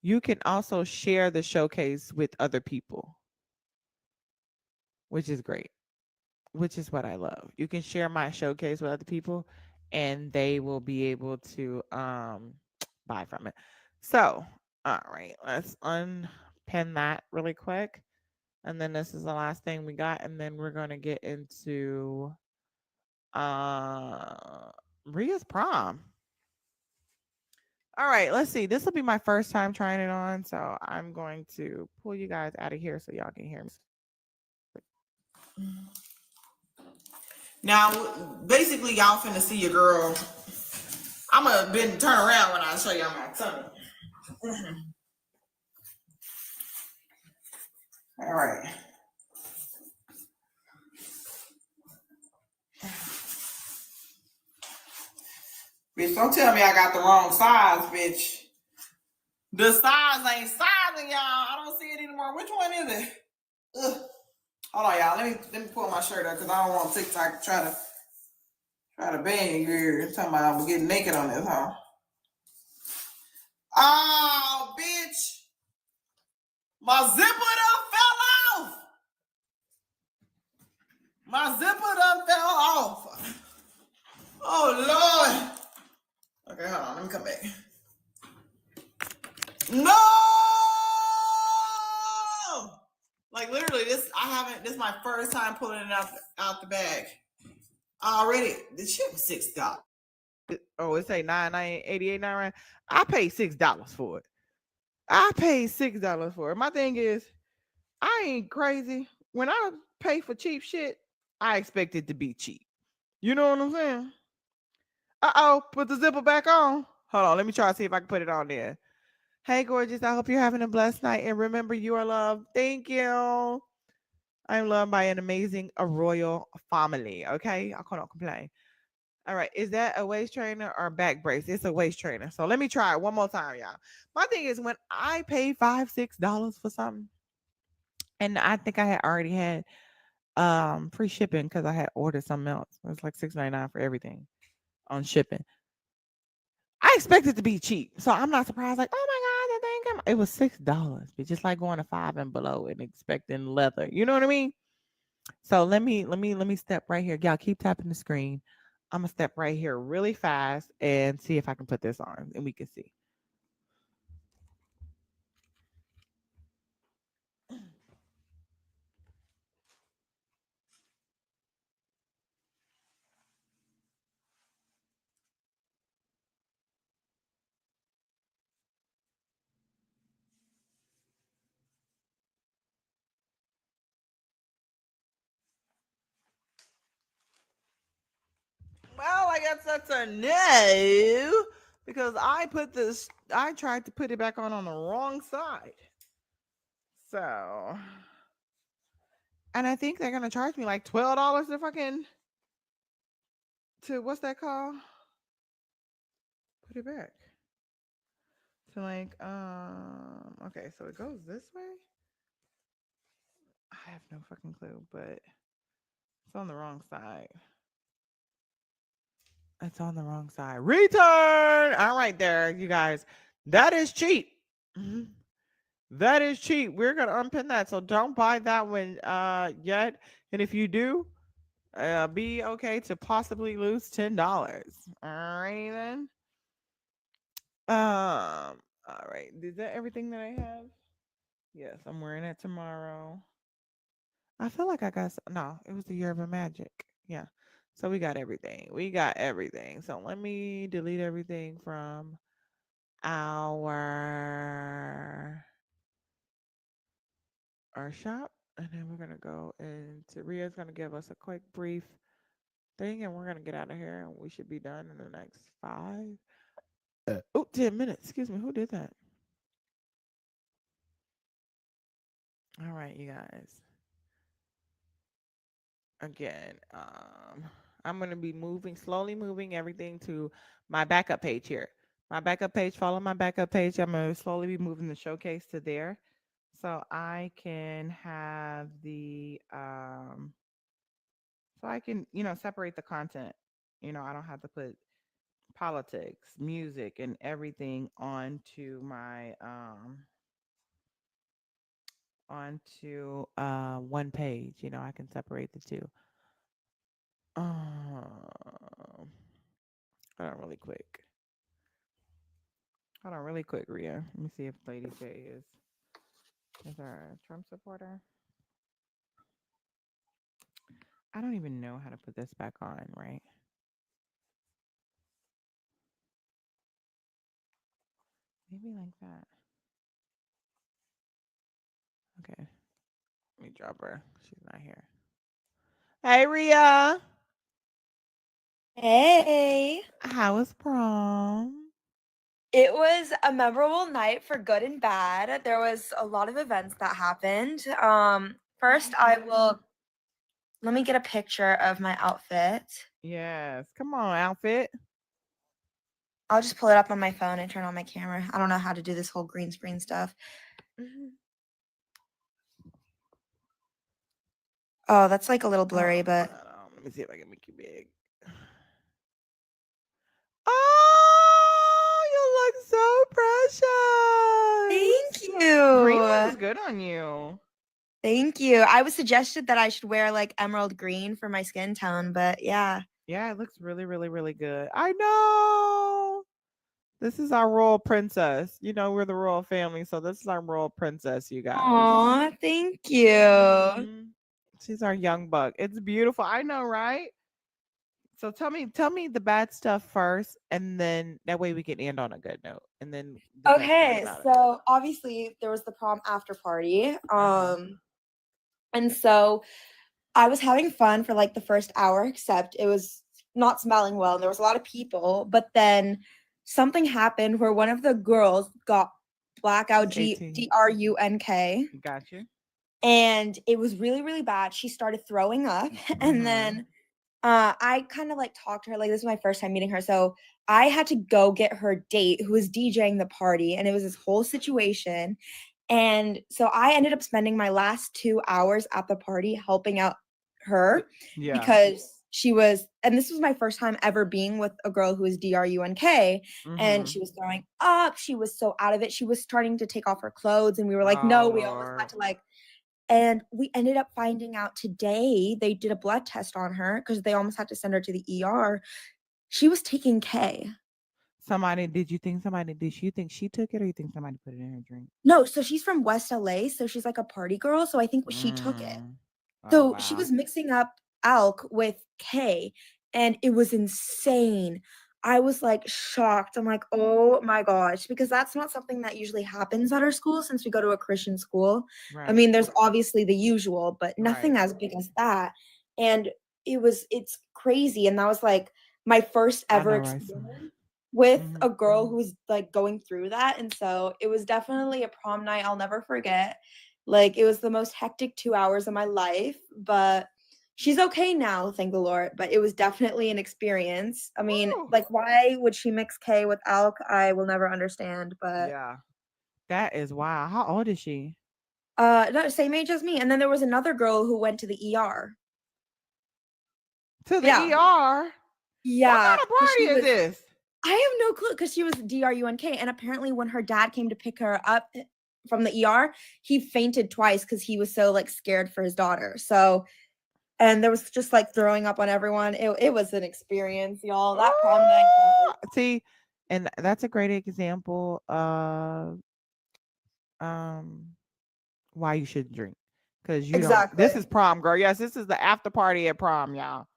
you can also share the showcase with other people, which is great. Which is what I love. You can share my showcase with other people and they will be able to buy from it. So, all right, let's unpin that really quick. And then this is the last thing we got and then we're going to get into Ria's prom. All right, let's see. This will be my first time trying it on, so I'm going to pull you guys out of here so y'all can hear me. Now, basically, y'all finna see your girl. I'm gonna turn around when I show y'all my tummy. All right. Bitch, don't tell me I got the wrong size, bitch. The size ain't sizing, y'all. I don't see it anymore. Which one is it? Ugh. Hold on, y'all. Let me pull my shirt up because I don't want TikTok to try to ban your ear. Talking about I'm getting naked on this, huh? Oh, bitch. My zipper done fell off. My zipper done fell off. Oh, Lord. Okay, hold on. Let me come back. No! Like, literally, this is my first time pulling it out the bag. Already, this shit was $6. Oh, it say $9.88. I paid $6 for it. I paid $6 for it. My thing is, I ain't crazy. When I pay for cheap shit, I expect it to be cheap. You know what I'm saying? Put the zipper back on. Hold on, let me try to see if I can put it on there. Hey, gorgeous. I hope you're having a blessed night. And remember, you are loved. Thank you. I'm loved by an amazing, a royal family. Okay? I cannot complain. All right. Is that a waist trainer or back brace? It's a waist trainer. So let me try it one more time, y'all. My thing is when I pay $5-6 for something, and I think I had already had free shipping because I had ordered something else. It was like $6.99 for everything. on shipping. I expect it to be cheap, so I'm not surprised. Like, oh my god, that thing came. It was $6, but just like going to Five and Below and expecting leather. You know what I mean? So let me step right here. Y'all keep tapping the screen. I'm gonna step right here really fast and see if I can put this on, and we can see. Well, I guess that's a no because I tried to put it back on the wrong side. So, and I think they're gonna charge me like $12 if I can to what's that called? Put it back. So like, okay, so it goes this way. I have no fucking clue, but it's on the wrong side. It's on the wrong side. Return. All right, there, you guys. That is cheap. Mhm. That is cheap. We're gonna unpin that, so don't buy that one yet. And if you do, be okay to possibly lose $10. All right then. All right. Is that everything that I have? Yes, I'm wearing it tomorrow. I feel like I got no. It was the year of a magic. Yeah. So we got everything. We got everything. So let me delete everything from our shop, and then we're gonna go into Ria's gonna give us a quick brief thing, and we're gonna get out of here, and we should be done in the next 10 minutes. Excuse me. Who did that? All right, you guys. Again, I'm gonna be slowly moving everything to my backup page here. My backup page, follow my backup page. I'm gonna slowly be moving the showcase to there. So I can have so I can, separate the content. I don't have to put politics, music, and everything onto one page. I can separate the two. Hold on really quick. Ria. Let me see if Lady J is our Trump supporter. I don't even know how to put this back on, right? Maybe like that. Okay. Let me drop her. She's not here. Hey, Ria. Hey. How was prom? It was a memorable night for good and bad. There was a lot of events that happened. First, let me get a picture of my outfit. Yes. Come on, outfit. I'll just pull it up on my phone and turn on my camera. I don't know how to do this whole green screen stuff. Oh, that's like a little blurry, but let me see if I can make you big. Oh, you look so precious. Thank you. Green looks good on you. Thank you. I was suggested that I should wear like emerald green for my skin tone, but yeah. Yeah, it looks really, really, really good. I know. This is our royal princess. We're the royal family, so this is our royal princess, you guys. Aw, thank you. She's our young buck. It's beautiful. I know, right? So tell me the bad stuff first, and then that way we can end on a good note. And then okay, so obviously there was the prom after party. And so I was having fun for like the first hour, except it was not smelling well, and there was a lot of people. But then something happened where one of the girls got blackout DRUNK. Gotcha. And it was really, really bad. She started throwing up, and then I kind of like talked to her. Like, this was my first time meeting her, so I had to go get her date, who was DJing the party, and it was this whole situation. And so I ended up spending my last 2 hours at the party helping out her because she was, and this was my first time ever being with a girl who was DRUNK, and she was throwing up. She was so out of it. She was starting to take off her clothes, and we were like, no, we almost had to like, and we ended up finding out today, they did a blood test on her because they almost had to send her to the ER. She was taking K. Did you think she took it, or you think somebody put it in her drink? No, so she's from West LA, so she's like a party girl. So I think she took it. So she was mixing up alk with K, and it was insane. I was like shocked. I'm like, oh my gosh, because that's not something that usually happens at our school since we go to a Christian school. Right. I mean, there's obviously the usual, but nothing as big as that. And it's crazy. And that was like my first ever experience with a girl who was like going through that. And so it was definitely a prom night I'll never forget. Like, it was the most hectic 2 hours of my life, but she's okay now, thank the Lord. But it was definitely an experience. I mean, like, why would she mix K with alk? I will never understand. But yeah, that is wild. How old is she? No, same age as me. And then there was another girl who went to the ER. To the ER? Yeah. What kind of party is this? I have no clue, because she was DRUNK, and apparently when her dad came to pick her up from the ER, he fainted twice because he was so like scared for his daughter. So, and there was just like throwing up on everyone. It was an experience, y'all. That prom night. See, and that's a great example of why you shouldn't drink, because you don't. This is prom, girl. Yes, this is the after party at prom, y'all.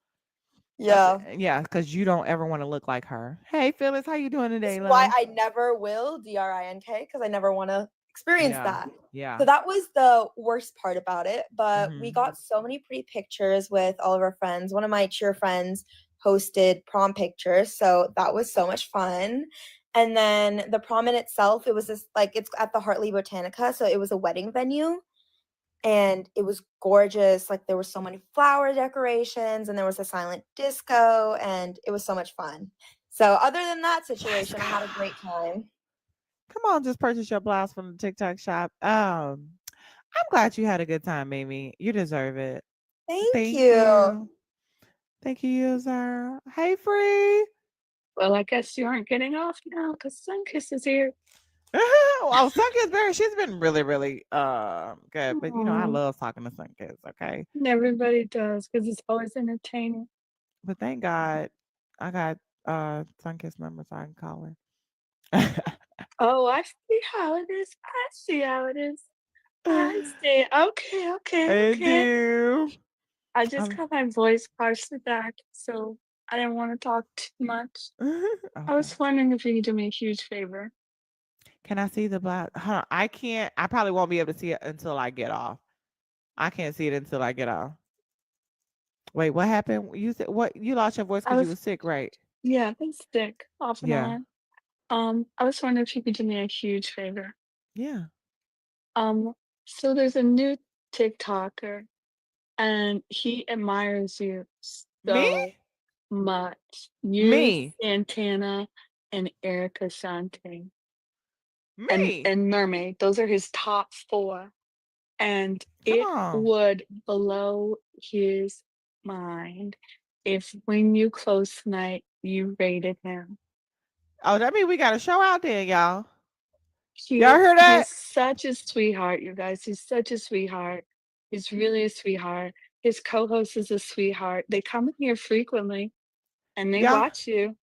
Yeah, because you don't ever want to look like her. Hey, Phyllis, how you doing today? That's why I never will DRINK, because I never want to experience that. Yeah. So that was the worst part about it. But we got so many pretty pictures with all of our friends. One of my cheer friends hosted prom pictures, so that was so much fun. And then the prom in itself, it was just like, it's at the Hartley Botanica, so it was a wedding venue. And it was gorgeous. Like, there were so many flower decorations, and there was a silent disco, and it was so much fun. So other than that situation, I had a great time. Come on, just purchase your blouse from the TikTok shop. I'm glad you had a good time, baby. You deserve it. Thank you. Thank you, Zara. Hey, Free. Well, I guess you aren't getting off now because Sunkiss is here. Oh, Sunkiss, she's been really, really good. But I love talking to Sunkiss. Okay. Everybody does, because it's always entertaining. But thank God I got Sunkiss number so I can call her. Oh, I see how it is. I see how it is. I see. Okay. I just got my voice partially back, so I didn't want to talk too much. I was wondering if you could do me a huge favor. Can I see the blouse? I can't. I probably won't be able to see it until I get off. I can't see it until I get off. Wait, what happened? You said what? You lost your voice because you were sick, right? Yeah, I've been sick off and on. I was wondering if you could do me a huge favor. Yeah. So there's a new TikToker, and he admires you so much. You, Santana, and Erica Shante. And Mermaid. Those are his top 4. And it would blow his mind if when you close tonight, you rated him. Oh, that means we got a show out there, y'all. Y'all heard that? He's such a sweetheart, you guys. He's such a sweetheart. He's really a sweetheart. His co-host is a sweetheart. They come in here frequently, and they watch you.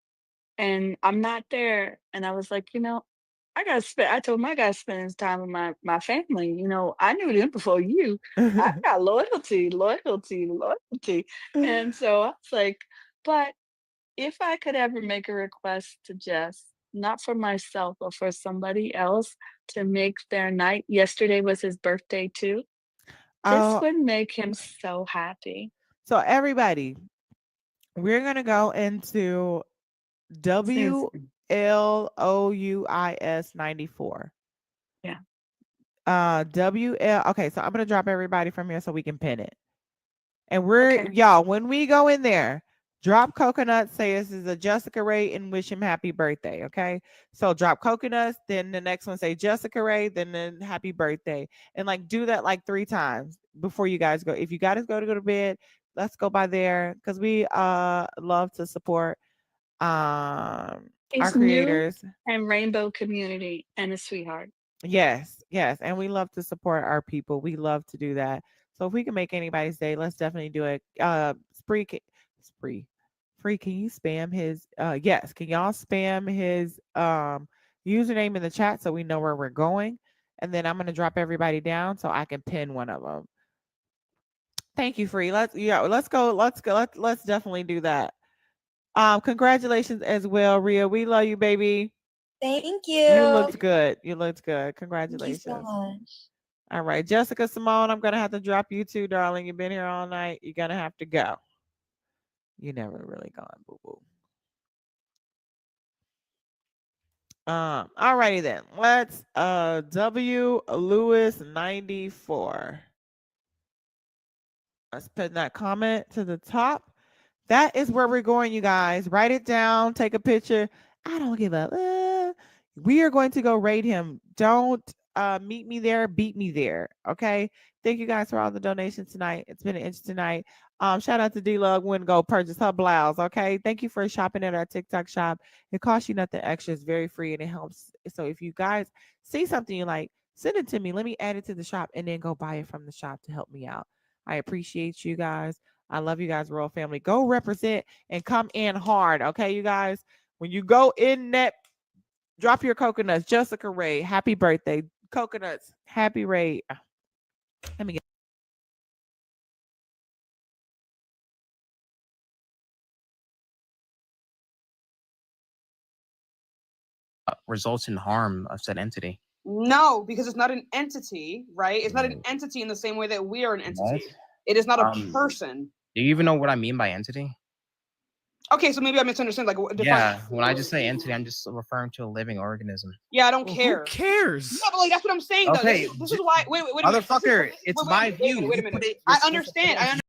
And I'm not there. And I was like, I told him I gotta spend his time with my family. I knew them before you. I got loyalty. And so I was like, but if I could ever make a request to Jess, not for myself, but for somebody else to make their night. Yesterday was his birthday too. This would make him so happy. So everybody, we're gonna go into WLOUIS 94. Yeah. Okay, so I'm gonna drop everybody from here so we can pin it. And y'all, when we go in there, drop coconuts, say this is a Jessica Ray, and wish him happy birthday. Okay. So drop coconuts, then the next one say Jessica Ray, then happy birthday. And do that 3 times before you guys go. If you guys go to bed, let's go by there because we love to support our He's creators. new and rainbow community and a sweetheart. Yes, and we love to support our people. We love to do that. So if we can make anybody's day, let's definitely do it. Spree, Free, can you spam his yes, can y'all spam his username in the chat so we know where we're going? And then I'm gonna drop everybody down so I can pin one of them. Thank you, Free. Let's go. Let's definitely do that. Congratulations as well, Rhea. We love you, baby. Thank you. You looked good. Congratulations. Thank you so much. All right, Jessica Simone, I'm gonna have to drop you too, darling. You've been here all night. You're gonna have to go. You never really gone, boo boo. Alrighty then. Let's W Lewis 94. Let's put that comment to the top. That is where we're going, you guys. Write it down, take a picture. I don't give up. We are going to go raid him. Don't meet me there, beat me there. Okay. Thank you guys for all the donations tonight. It's been an interesting night. Shout out to D-Lug when go purchase her blouse. Okay. Thank you for shopping at our TikTok shop. It costs you nothing extra. It's very free and it helps. So if you guys see something you like, send it to me. Let me add it to the shop and then go buy it from the shop to help me out. I appreciate you guys. I love you guys, Royal Family. Go represent and come in hard. Okay, you guys. When you go in that, drop your coconuts. Jessica Ray, happy birthday. Coconuts, happy Ray. Let me get. Results in harm of said entity. No, because it's not an entity, right? It's not an entity in the same way that we are an entity. What? It is not a person. Do you even know what I mean by entity? Okay, so maybe I misunderstand. Like, Yeah, when I just say entity, I'm just referring to a living organism. Yeah, I don't care. Who cares? No, but like that's what I'm saying. Okay, though. This is why. Wait a minute. Motherfucker, it's my view. Wait a minute. I understand.